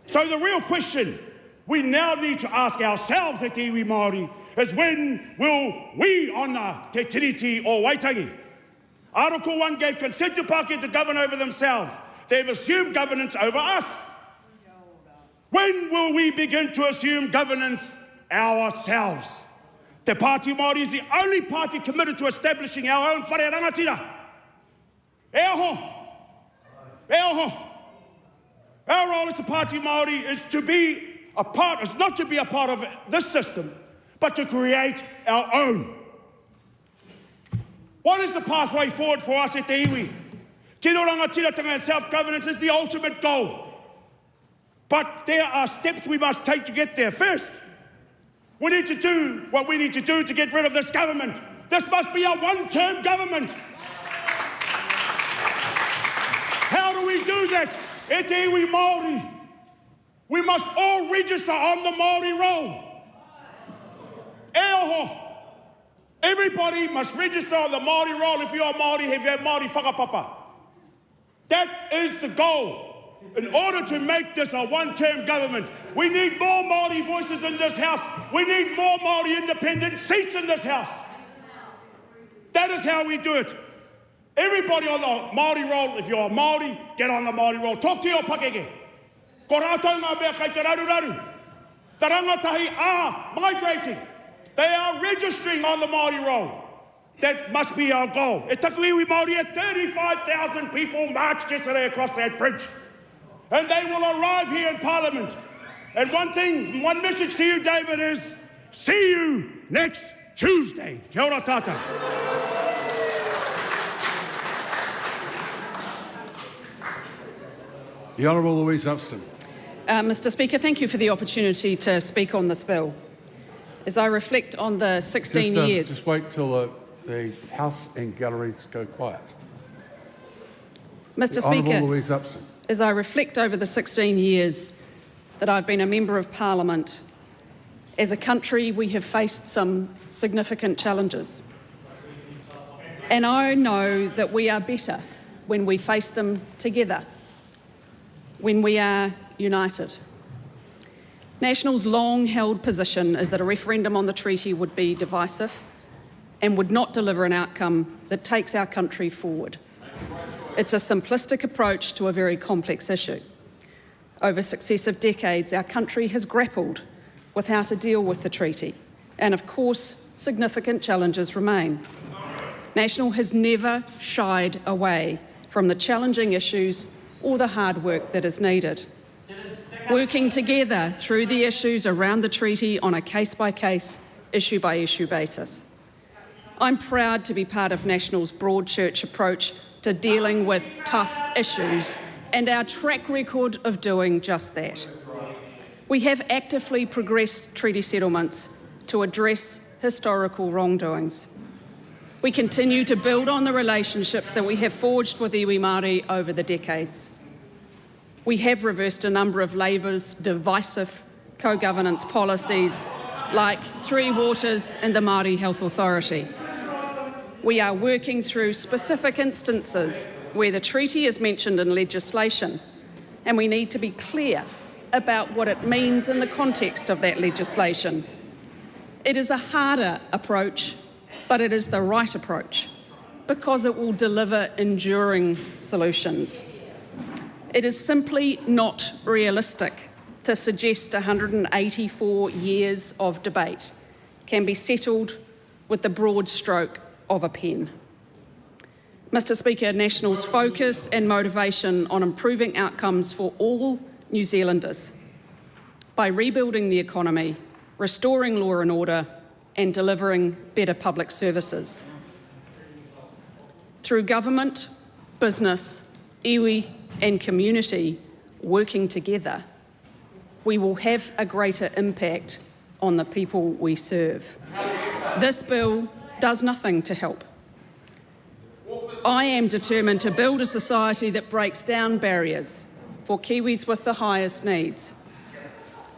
So the real question we now need to ask ourselves at Te iwi Māori is, when will we honour Te Treaty of Waitangi? Article 1 gave consent to Pākehā to govern over themselves. They've assumed governance over us. When will we begin to assume governance ourselves? Te Pati Maori is the only party committed to establishing our own whare rangatira. E aho. E aho. Our role as the Pati Maori is not to be a part of this system, but to create our own. What is the pathway forward for us at Te iwi? Tino rangatiratanga and self-governance is the ultimate goal. But there are steps we must take to get there. First, we need to do what we need to do to get rid of this government. This must be a one-term government. How do we do that? E te iwi Māori. We must all register on the Māori roll. E oho. Everybody must register on the Māori roll if you're Māori, if you're Māori whakapapa. That is the goal. In order to make this a one-term government, we need more Māori voices in this House. We need more Māori independent seats in this House. That is how we do it. Everybody on the Māori roll, if you're a Māori, get on the Māori roll. Talk to your pakeke. Ko rātou ngā mea kai te raru. The rangatahi are migrating. They are registering on the Māori roll. That must be our goal. E taku iwi Māori, 35,000 people marched yesterday across that bridge. And they will arrive here in Parliament. And one message to you, David, is see you next Tuesday. Kia ora tata. The Honourable Louise Upston. Mr Speaker, thank you for the opportunity to speak on this bill. As I reflect on the 16 years... Just wait till the House and galleries go quiet. Mr Speaker, Honourable Louise Upston. As I reflect over the 16 years that I've been a Member of Parliament, as a country we have faced some significant challenges. And I know that we are better when we face them together, when we are united. National's long-held position is that a referendum on the treaty would be divisive and would not deliver an outcome that takes our country forward. It's a simplistic approach to a very complex issue. Over successive decades, our country has grappled with how to deal with the treaty, and of course, significant challenges remain. National has never shied away from the challenging issues or the hard work that is needed. Working together through the issues around the treaty on a case-by-case, issue-by-issue basis. I'm proud to be part of National's broad church approach to dealing with tough issues and our track record of doing just that. We have actively progressed treaty settlements to address historical wrongdoings. We continue to build on the relationships that we have forged with iwi Māori over the decades. We have reversed a number of Labour's divisive co-governance policies like Three Waters and the Māori Health Authority. We are working through specific instances where the treaty is mentioned in legislation, and we need to be clear about what it means in the context of that legislation. It is a harder approach, but it is the right approach because it will deliver enduring solutions. It is simply not realistic to suggest 184 years of debate can be settled with the broad stroke of a pen. Mr Speaker, National's focus and motivation on improving outcomes for all New Zealanders by rebuilding the economy, restoring law and order and delivering better public services. Through government, business, iwi and community working together, we will have a greater impact on the people we serve. This bill does nothing to help. I am determined to build a society that breaks down barriers for Kiwis with the highest needs.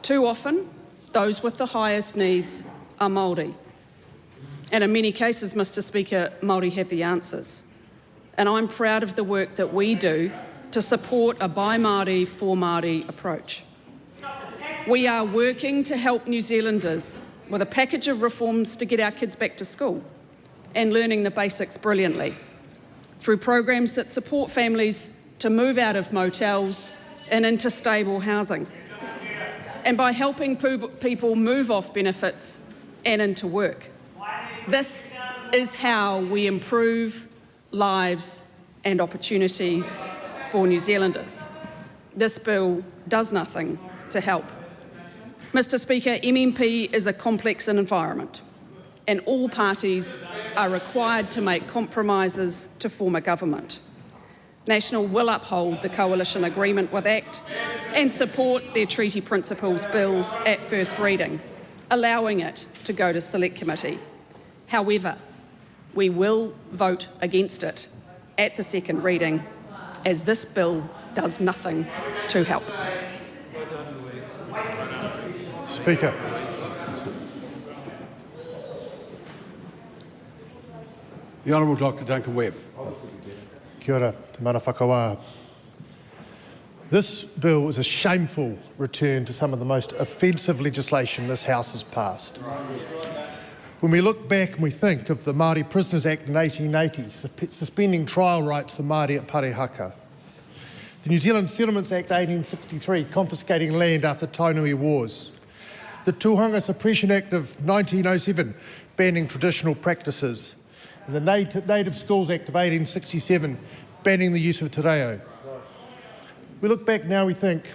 Too often, those with the highest needs are Māori. And in many cases, Mr Speaker, Māori have the answers. And I'm proud of the work that we do to support a by Māori, for Māori approach. We are working to help New Zealanders with a package of reforms to get our kids back to school and learning the basics brilliantly, through programs that support families to move out of motels and into stable housing, and by helping people move off benefits and into work. This is how we improve lives and opportunities for New Zealanders. This bill does nothing to help. Mr Speaker, MMP is a complex environment, and all parties are required to make compromises to form a government. National will uphold the coalition agreement with ACT and support their treaty principles bill at first reading, allowing it to go to select committee. However, we will vote against it at the second reading, as this bill does nothing to help. Speaker. The Honourable Dr Duncan Webb. Kia ora, te mana whakawā. This bill is a shameful return to some of the most offensive legislation this House has passed. When we look back and we think of the Māori Prisoners Act in 1880, suspending trial rights for Māori at Haka, the New Zealand Settlements Act 1863, confiscating land after Tainui Wars, the Tūhanga Suppression Act of 1907 banning traditional practices, and the Native Schools Act of 1867 banning the use of te reo. We look back now, we think,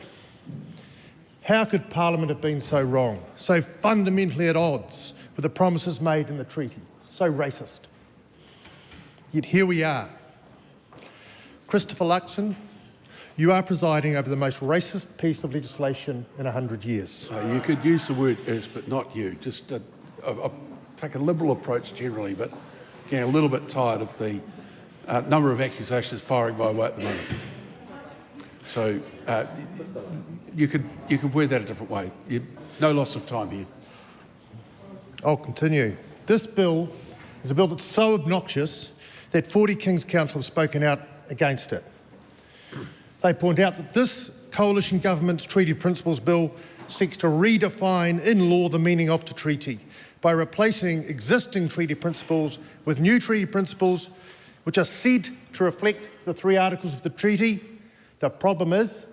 how could Parliament have been so wrong, so fundamentally at odds with the promises made in the treaty, so racist? Yet here we are. Christopher Luxon, you are presiding over the most racist piece of legislation in 100 years. You could use the word is, but not you. Just I'll take a liberal approach generally, but getting a little bit tired of the number of accusations firing my way at the moment. So you could word that a different way. No loss of time here. I'll continue. This bill is a bill that's so obnoxious that 40 King's Council have spoken out against it. They point out that this coalition government's treaty principles bill seeks to redefine in law the meaning of the treaty by replacing existing treaty principles with new treaty principles which are said to reflect the 3 articles of the treaty. The problem is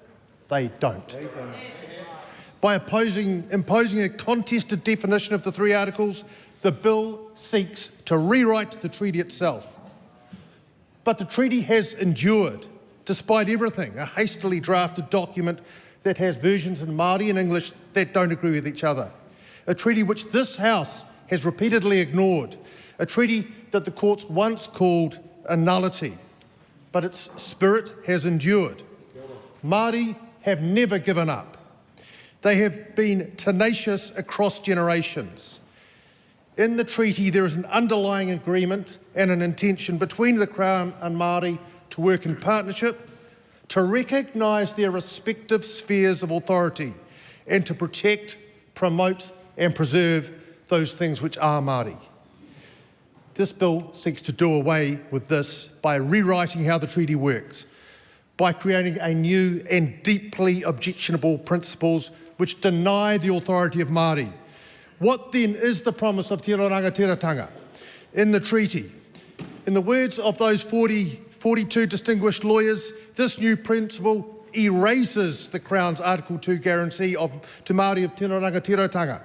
they don't. By imposing a contested definition of the 3 articles, the bill seeks to rewrite the treaty itself. But the treaty has endured, despite everything, a hastily drafted document that has versions in Māori and English that don't agree with each other. A treaty which this House has repeatedly ignored. A treaty that the courts once called a nullity, but its spirit has endured. Māori have never given up. They have been tenacious across generations. In the treaty, there is an underlying agreement and an intention between the Crown and Māori to work in partnership, to recognise their respective spheres of authority, and to protect, promote and preserve those things which are Māori. This bill seeks to do away with this by rewriting how the treaty works, by creating a new and deeply objectionable principles which deny the authority of Māori. What then is the promise of Te Rangatiratanga in the treaty? In the words of those 42 distinguished lawyers, this new principle erases the Crown's Article 2 guarantee to Māori of Te Rangatiratanga.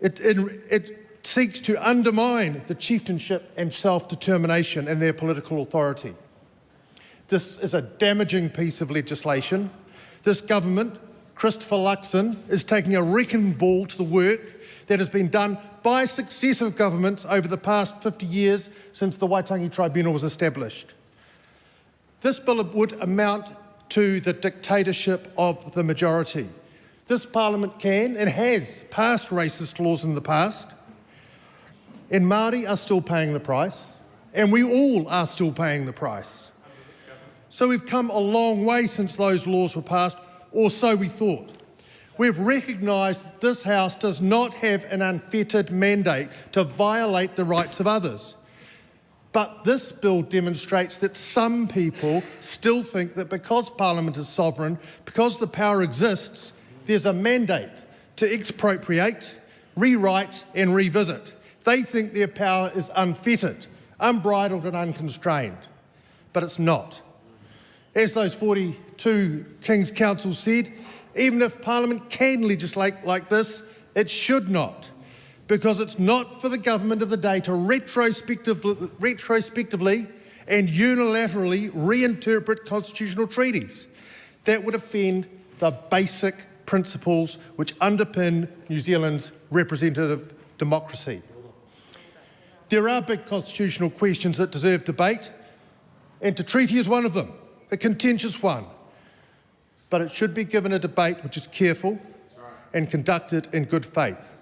It seeks to undermine the chieftainship and self-determination and their political authority. This is a damaging piece of legislation. This government, Christopher Luxon, is taking a wrecking ball to the work that has been done by successive governments over the past 50 years since the Waitangi Tribunal was established. This bill would amount to the dictatorship of the majority. This Parliament can and has passed racist laws in the past, and Māori are still paying the price, and we all are still paying the price. So we've come a long way since those laws were passed, or so we thought. We've recognised that this House does not have an unfettered mandate to violate the rights of others. But this bill demonstrates that some people still think that because Parliament is sovereign, because the power exists, there's a mandate to expropriate, rewrite and revisit. They think their power is unfettered, unbridled and unconstrained. But it's not. As those 42 King's Council said, even if Parliament can legislate like this, it should not, because it's not for the government of the day to retrospectively and unilaterally reinterpret constitutional treaties. That would offend the basic principles which underpin New Zealand's representative democracy. There are big constitutional questions that deserve debate, and the treaty is one of them, a contentious one. But it should be given a debate which is careful and conducted in good faith.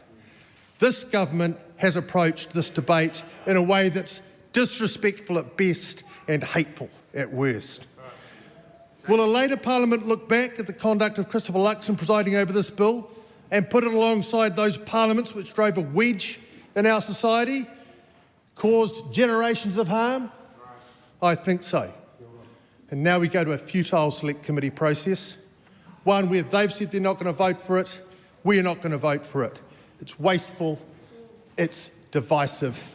This government has approached this debate in a way that's disrespectful at best and hateful at worst. Will a later Parliament look back at the conduct of Christopher Luxon presiding over this bill and put it alongside those parliaments which drove a wedge in our society, caused generations of harm? I think so. And now we go to a futile select committee process, one where they've said they're not going to vote for it, we're not going to vote for it. It's wasteful, it's divisive.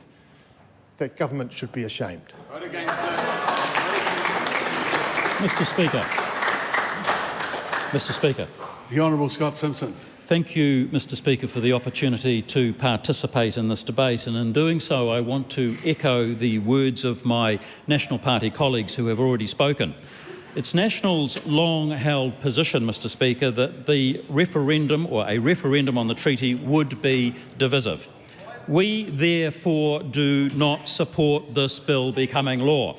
That government should be ashamed. Vote against it. Mr. Speaker. The Honourable Scott Simpson. Thank you, Mr Speaker, for the opportunity to participate in this debate, and in doing so I want to echo the words of my National Party colleagues who have already spoken. It's National's long-held position, Mr Speaker, that the referendum or a referendum on the treaty would be divisive. We therefore do not support this bill becoming law.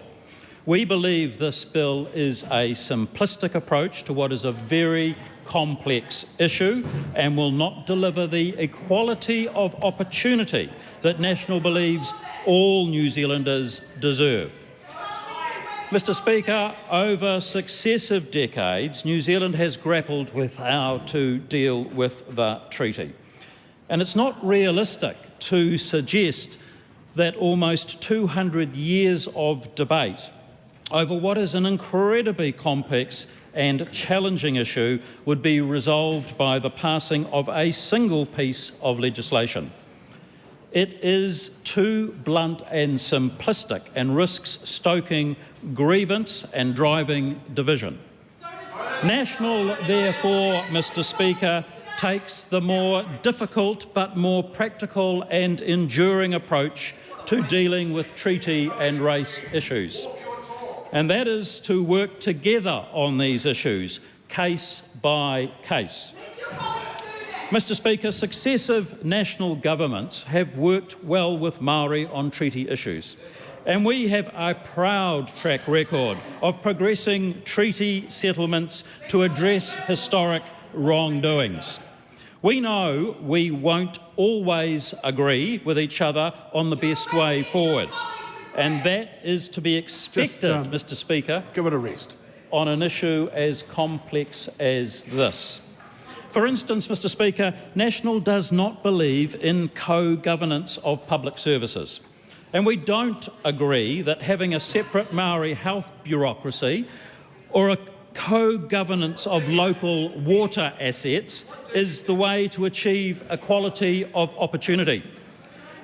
We believe this bill is a simplistic approach to what is a very complex issue and will not deliver the equality of opportunity that National believes all New Zealanders deserve. Mr Speaker, over successive decades, New Zealand has grappled with how to deal with the treaty. And it's not realistic to suggest that almost 200 years of debate over what is an incredibly complex and challenging issue would be resolved by the passing of a single piece of legislation. It is too blunt and simplistic and risks stoking grievance and driving division. National, therefore, Mr Speaker, takes the more difficult but more practical and enduring approach to dealing with treaty and race issues. And that is to work together on these issues, case by case. Mr Speaker, successive national governments have worked well with Maori on treaty issues, and we have a proud track record of progressing treaty settlements to address historic wrongdoings. We know we won't always agree with each other on the best way forward. And that is to be expected, Mr Speaker, give it a rest, on an issue as complex as this. For instance, Mr Speaker, National does not believe in co-governance of public services. And we don't agree that having a separate Maori health bureaucracy or a co-governance of local water assets is the way to achieve equality of opportunity.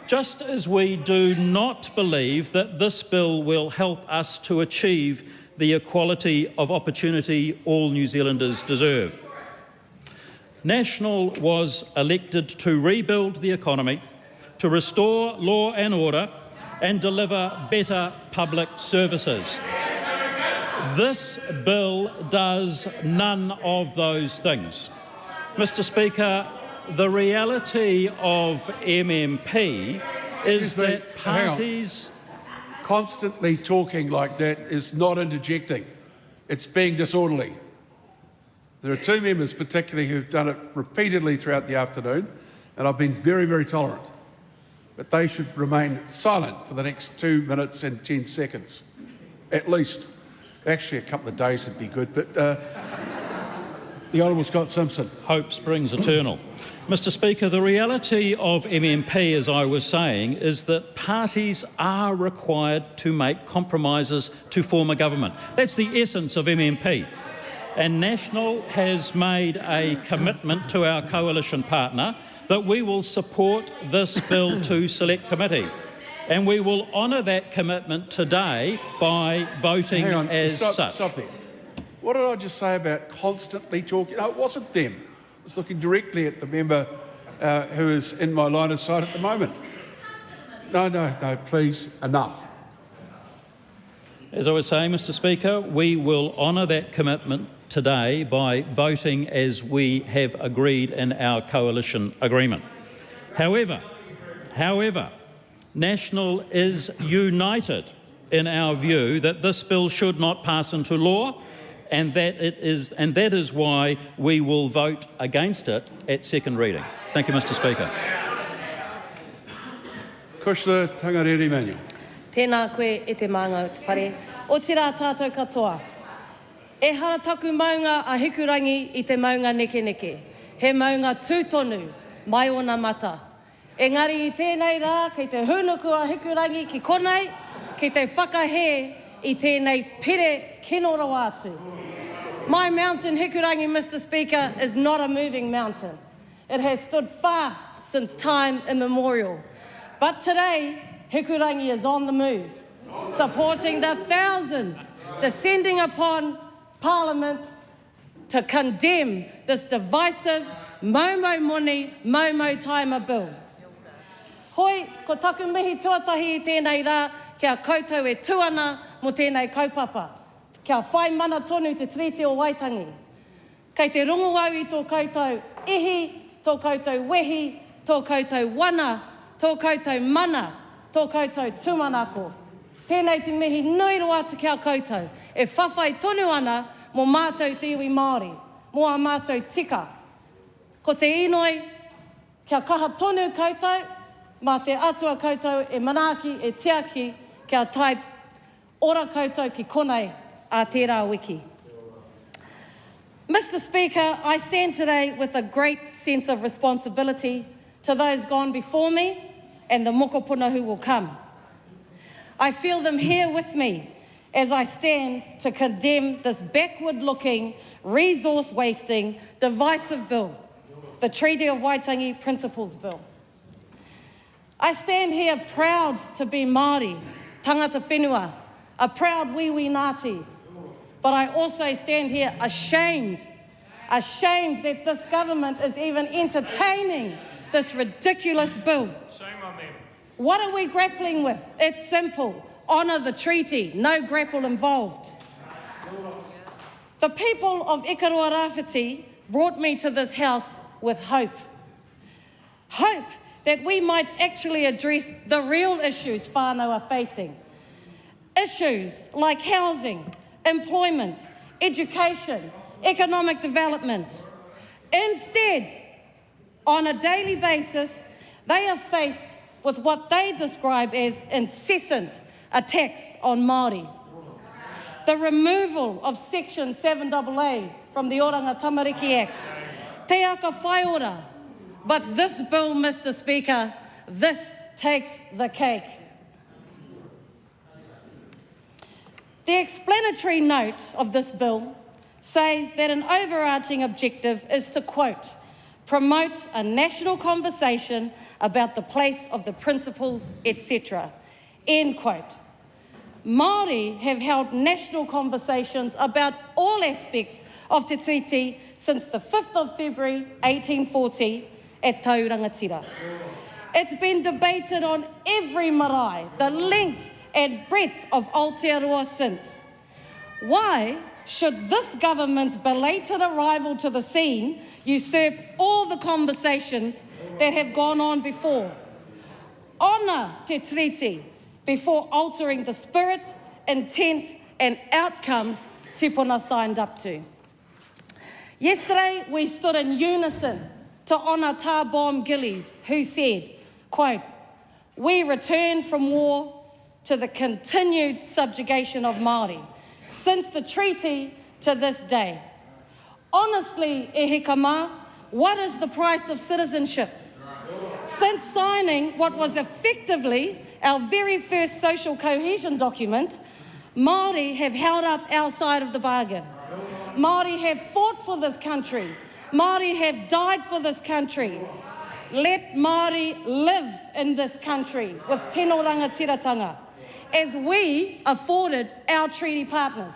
Just as we do not believe that this bill will help us to achieve the equality of opportunity all New Zealanders deserve. National was elected to rebuild the economy, to restore law and order, and deliver better public services. This bill does none of those things. Mr Speaker, the reality of MMP is that parties... Constantly talking like that is not interjecting. It's being disorderly. There are two members particularly who've done it repeatedly throughout the afternoon, and I've been very, very tolerant. But they should remain silent for the next 2 minutes and 10 seconds, at least. Actually, a couple of days would be good, but the Honourable Scott Simpson. Hope springs eternal. Mr Speaker, the reality of MMP, as I was saying, is that parties are required to make compromises to form a government. That's the essence of MMP. And National has made a commitment to our coalition partner that we will support this bill to Select Committee. And we will honour that commitment today by voting as such. Stop there. What did I just say about constantly talking? No, it wasn't them. I was looking directly at the member who is in my line of sight at the moment. No, please, enough. As I was saying, Mr Speaker, we will honour that commitment today by voting as we have agreed in our coalition agreement. However, National is united in our view that this bill should not pass into law, and that is why we will vote against it at second reading. Thank you, Mr Speaker. Kushla, Tangaere, Manuel. Tēnā koe e te māngau te whare. O tira tātou katoa. E hara taku maunga a hikurangi I te maunga neke neke. He maunga tūtonu, mai ona mata. Engari I tēnei rā, kei te hunuku a hikurangi ki konei, kei te whakahe I tēnei pere kinorawa atu. My mountain, Hikurangi, Mr Speaker, is not a moving mountain. It has stood fast since time immemorial. But today, Hikurangi is on the move, supporting the thousands descending upon Parliament to condemn this divisive, Mau money, mau time a bill. Hoi, ko taku mihi tuatahi I tēnei rā, kia koutou e tuana mo tēnei kaupapa. Kia whai mana tonu te Treaty of Waitangi. Kei te rongo au I tō koutou ihi, tō koutou wehi, tō koutou wana, tō koutou mana, tō koutou tumanako. Tēnei te mihi nui roa atu kia koutou, e whawhai tonu ana mo mātou te iwi Māori, mo a mātou tika. Ko te inoi, kia kaha tonu koutou, mā te atua koutou e manaaki, e tiaki, kia tai ora koutou ki konei a tērā wiki. Mr. Speaker, I stand today with a great sense of responsibility to those gone before me and the mokopuna who will come. I feel them here with me as I stand to condemn this backward-looking, resource-wasting, divisive bill, the Treaty of Waitangi Principles Bill. I stand here proud to be Māori, tangata whenua, a proud wiwi Ngāti, but I also stand here ashamed that this government is even entertaining this ridiculous bill. Shame on them. What are we grappling with? It's simple. Honour the treaty, no grapple involved. The people of Ngarewa-Packer brought me to this house with hope. Hope that we might actually address the real issues whānau are facing. Issues like housing, employment, education, economic development. Instead, on a daily basis, they are faced with what they describe as incessant attacks on Māori. The removal of Section 7AA from the Oranga Tamariki Act. Te aka whai ora. But this bill, Mr. Speaker, this takes the cake. The explanatory note of this bill says that an overarching objective is to, quote, promote a national conversation about the place of the principles, etc., end quote. Māori have held national conversations about all aspects of Te Tiriti since the 5th of February 1840 at Taurangatira. It's been debated on every marae, the length and breadth of Aotearoa since. Why should this government's belated arrival to the scene usurp all the conversations that have gone on before? Honour Te Tiriti before altering the spirit, intent and outcomes Tipuna signed up to. Yesterday, we stood in unison to honour Tā Bomb Gillies, who said, quote, we returned from war to the continued subjugation of Māori, since the treaty to this day. Honestly, e heka mā, what is the price of citizenship? Since signing what was effectively our very first social cohesion document, Māori have held up our side of the bargain. Māori have fought for this country. Māori have died for this country. Let Māori live in this country with tino rangatiratanga, as we afforded our treaty partners.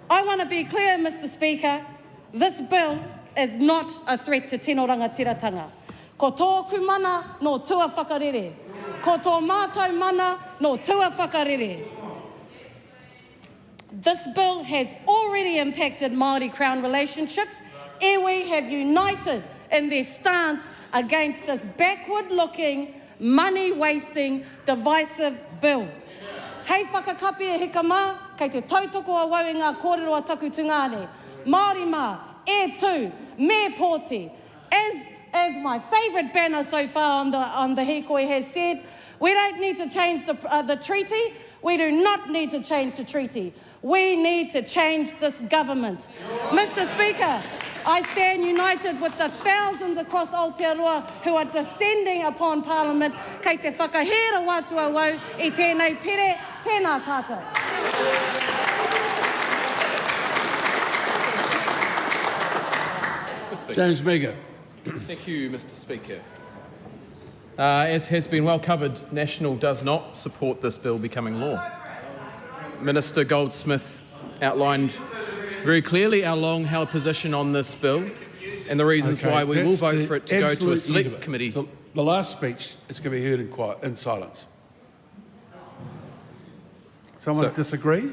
I want to be clear, Mr. Speaker, this bill is not a threat to tino rangatiratanga. Ko tōku mana no tua whakarere. Ko tō mātou mana no tua whakarere. This bill has already impacted Māori Crown relationships. Iwi have united in their stance against this backward-looking, money-wasting, divisive bill. Hei whakakapi e heka mā, kei te tautoko a wau i ngā kōrero a taku tungane. Māori mā, e tū, me pōti. As my favourite banner so far on the hikoi has said, we don't need to change the treaty. We do not need to change the treaty. We need to change this government. Mr. Speaker, I stand united with the thousands across Aotearoa who are descending upon Parliament kei te whakahera wātua wau I tēnei pere, tēnā tātou. James Meager. Thank you, Mr. Speaker. As has been well covered, National does not support this bill becoming law. Minister Goldsmith outlined very clearly our long-held position on this bill, and the reasons why we will vote for it to go to a select committee. So the last speech is going to be heard in silence. Someone disagree?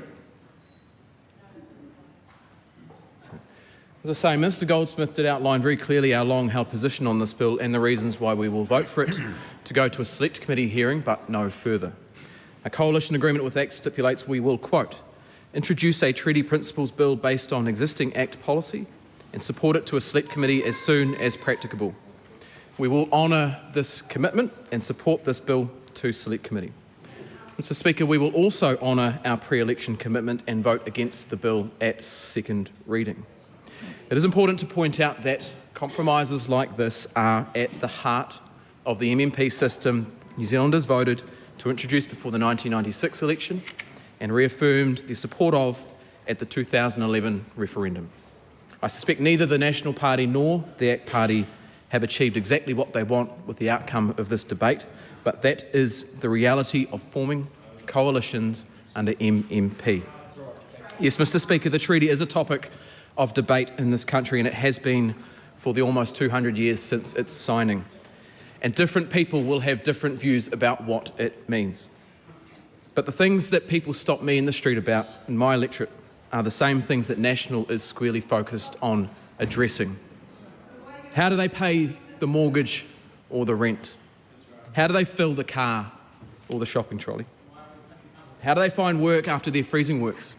As I say, Mr Goldsmith did outline very clearly our long-held position on this bill and the reasons why we will vote for it to go to a select committee hearing, but no further. A coalition agreement with ACT stipulates we will, quote, introduce a treaty principles bill based on existing ACT policy and support it to a select committee as soon as practicable. We will honour this commitment and support this bill to select committee. Mr Speaker, we will also honour our pre-election commitment and vote against the bill at second reading. It is important to point out that compromises like this are at the heart of the MMP system New Zealanders voted to introduce before the 1996 election and reaffirmed their support of at the 2011 referendum. I suspect neither the National Party nor the ACT Party have achieved exactly what they want with the outcome of this debate, but that is the reality of forming coalitions under MMP. Yes, Mr Speaker, the treaty is a topic of debate in this country, and it has been for the almost 200 years since its signing. And different people will have different views about what it means. But the things that people stop me in the street about in my electorate are the same things that National is squarely focused on addressing. How do they pay the mortgage or the rent? How do they fill the car or the shopping trolley? How do they find work after their freezing works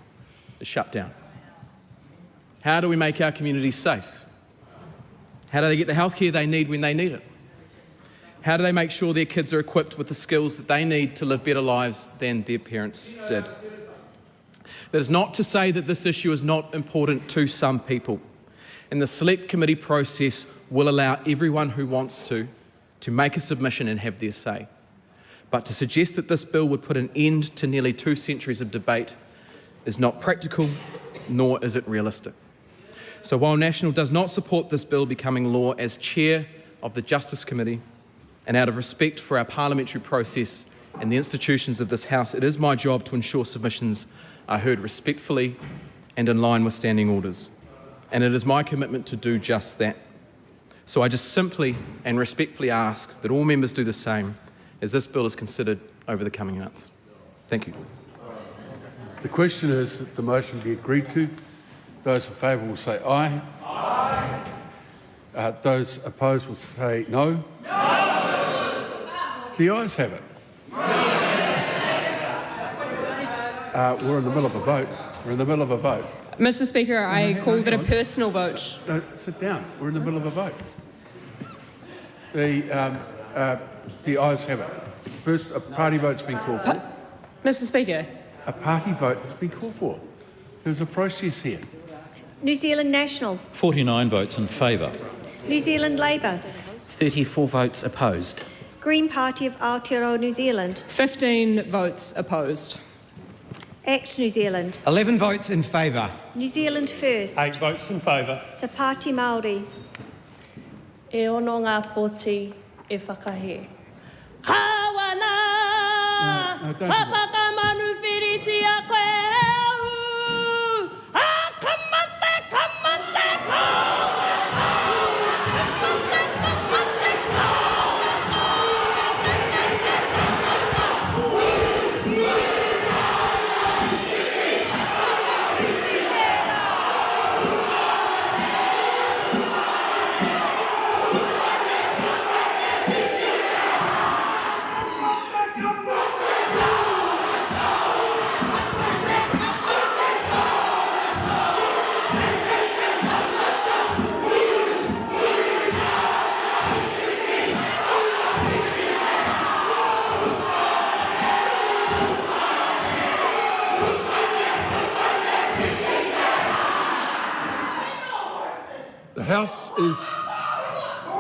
is shut down? How do we make our communities safe? How do they get the healthcare they need when they need it? How do they make sure their kids are equipped with the skills that they need to live better lives than their parents did? That is not to say that this issue is not important to some people. And the select committee process will allow everyone who wants to make a submission and have their say. But to suggest that this bill would put an end to nearly 2 centuries of debate is not practical, nor is it realistic. So while National does not support this bill becoming law, as Chair of the Justice Committee, and out of respect for our parliamentary process and the institutions of this House, it is my job to ensure submissions are heard respectfully and in line with standing orders. And it is my commitment to do just that. So I just simply and respectfully ask that all members do the same as this bill is considered over the coming months. Thank you. The question is that the motion be agreed to. Those in favour will say aye. Aye. Those opposed will say no. No. The ayes have it. We're in the middle of a vote. We're in the middle of a vote. Mr Speaker, I call that a personal vote. No, sit down. We're in the middle of a vote. The ayes have it. First, a party vote's been called for. Mr Speaker. A party vote has been called for. There's a process here. New Zealand National. 49 votes in favour. New Zealand Labour. 34 votes opposed. Green Party of Aotearoa New Zealand. 15 votes opposed. ACT New Zealand. 11 votes in favour. New Zealand First. 8 votes in favour. Te Pati Maori. E ono ngā pōti e whakahe. Hawana! Ha whakamanu whiriti a koe au! Ha kamate, kamate,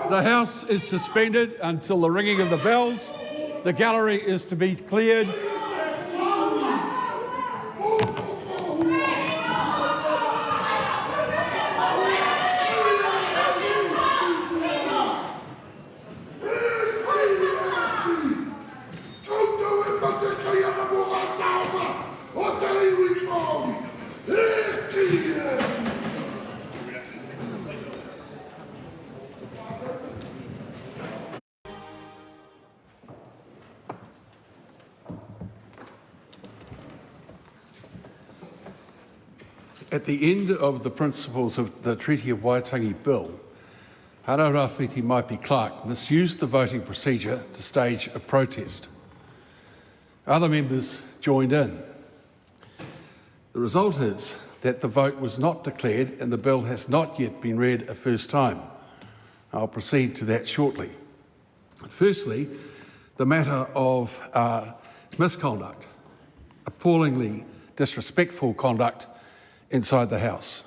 The House is suspended until the ringing of the bells. The gallery is to be cleared. At the end of the principles of the Treaty of Waitangi Bill, Hana Rawhiti Clark misused the voting procedure to stage a protest. Other members joined in. The result is that the vote was not declared and the bill has not yet been read a first time. I'll proceed to that shortly. Firstly, the matter of misconduct, appallingly disrespectful conduct inside the House.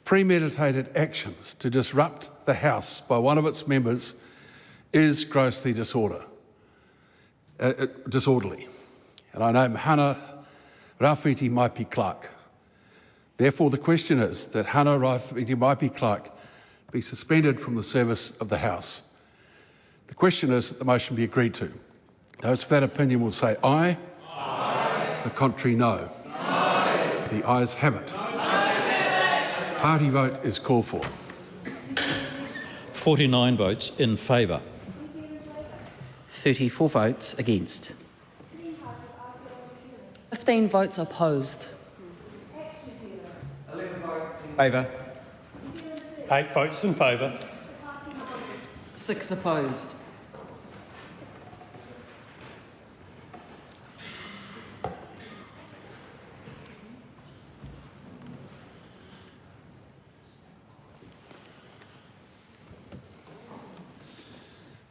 Premeditated actions to disrupt the House by one of its members is grossly disorderly. And I name Hana Rawhiti Clark. Therefore, the question is that Hana Rawhiti Clark be suspended from the service of the House. The question is that the motion be agreed to. Those for that opinion will say aye. Aye. The contrary, no. Aye. The ayes have it. Aye. Party vote is called for. 49 votes in favour. 34 votes against. 15 votes opposed. 11 votes in favour. 8 votes in favour. 6 opposed.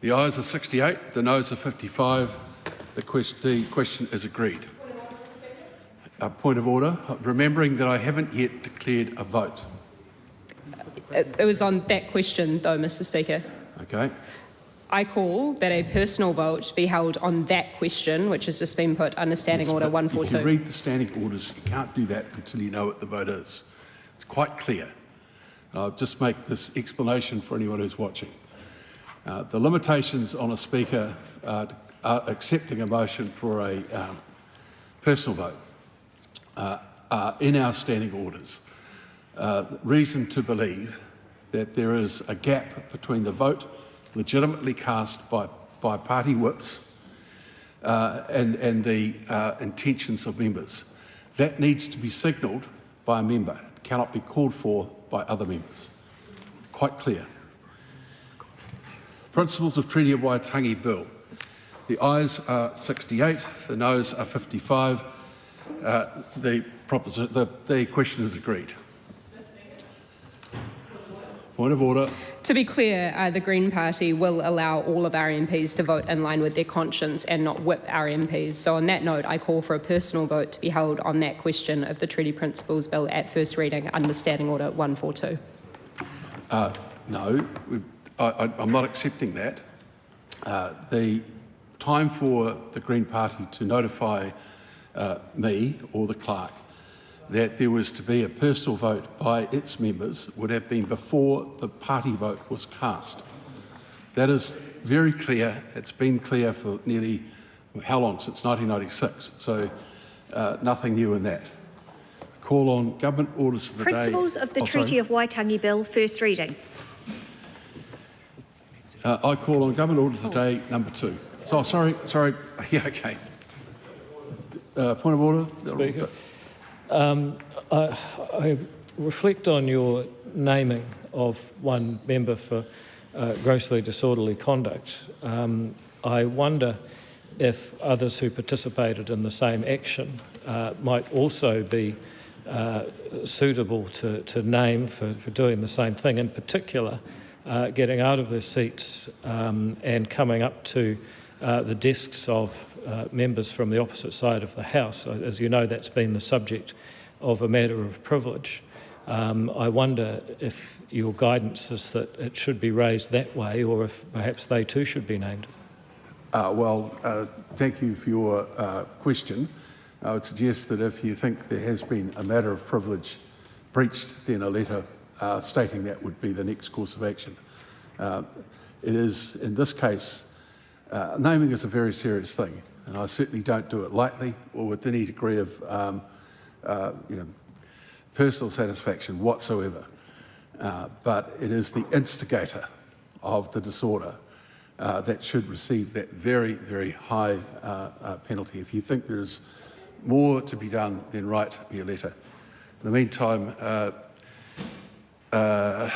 The ayes are 68, the noes are 55. The question is agreed. A point of order, remembering that I haven't yet declared a vote. It was on that question, though, Mr. Speaker. Okay. I call that a personal vote be held on that question, which has just been put under Standing Order 142. If you read the standing orders, you can't do that until you know what the vote is. It's quite clear. I'll just make this explanation for anyone who's watching. The limitations on a speaker accepting a motion for a personal vote are in our standing orders. Reason to believe that there is a gap between the vote legitimately cast by party whips and the intentions of members. That needs to be signalled by a member. It cannot be called for by other members. Quite clear. Principles of Treaty of Waitangi Bill. The ayes are 68, the noes are 55. The question is agreed. Point of order. To be clear, the Green Party will allow all of our MPs to vote in line with their conscience and not whip our MPs. So on that note, I call for a personal vote to be held on that question of the Treaty Principles Bill at first reading under Standing Order 142. No, I'm not accepting that. The time for the Green Party to notify me or the clerk that there was to be a personal vote by its members would have been before the party vote was cast. That is very clear. It's been clear for nearly, how long? Since 1996. So nothing new in that. Call on government orders for the Principles of the Treaty of Waitangi Bill, first reading. I call on government orders of the day number 2. So sorry. Yeah, okay. Point of order. Speaker. I reflect on your naming of one member for grossly disorderly conduct. I wonder if others who participated in the same action might also be suitable to name for doing the same thing, in particular getting out of their seats and coming up to the desks of members from the opposite side of the House. As you know, that's been the subject of a matter of privilege. I wonder if your guidance is that it should be raised that way, or if perhaps they too should be named. Thank you for your question. I would suggest that if you think there has been a matter of privilege breached, then a letter stating that would be the next course of action. It is, in this case, naming is a very serious thing, and I certainly don't do it lightly or with any degree of personal satisfaction whatsoever. But it is the instigator of the disorder that should receive that very, very high penalty. If you think there is more to be done, then write me a letter. In the meantime, the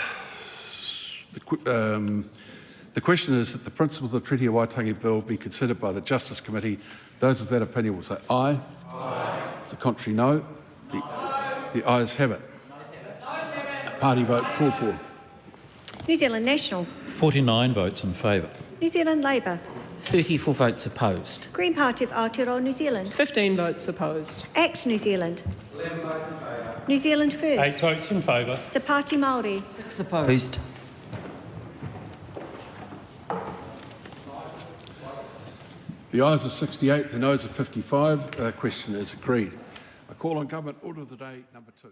question is that the principles of the Treaty of Waitangi Bill be considered by the Justice Committee. Those of that opinion will say aye. Aye. The contrary, no. The ayes have it. A party vote called for. New Zealand National. 49 votes in favour. New Zealand Labour. 34 votes opposed. Green Party of Aotearoa New Zealand. 15 votes opposed. ACT New Zealand. 11 votes in favour. New Zealand First. 8 votes in favour. Te Pati Maori. 6 opposed. The ayes are 68, the noes are 55. Question is agreed. I call on Government Order of the Day number 2.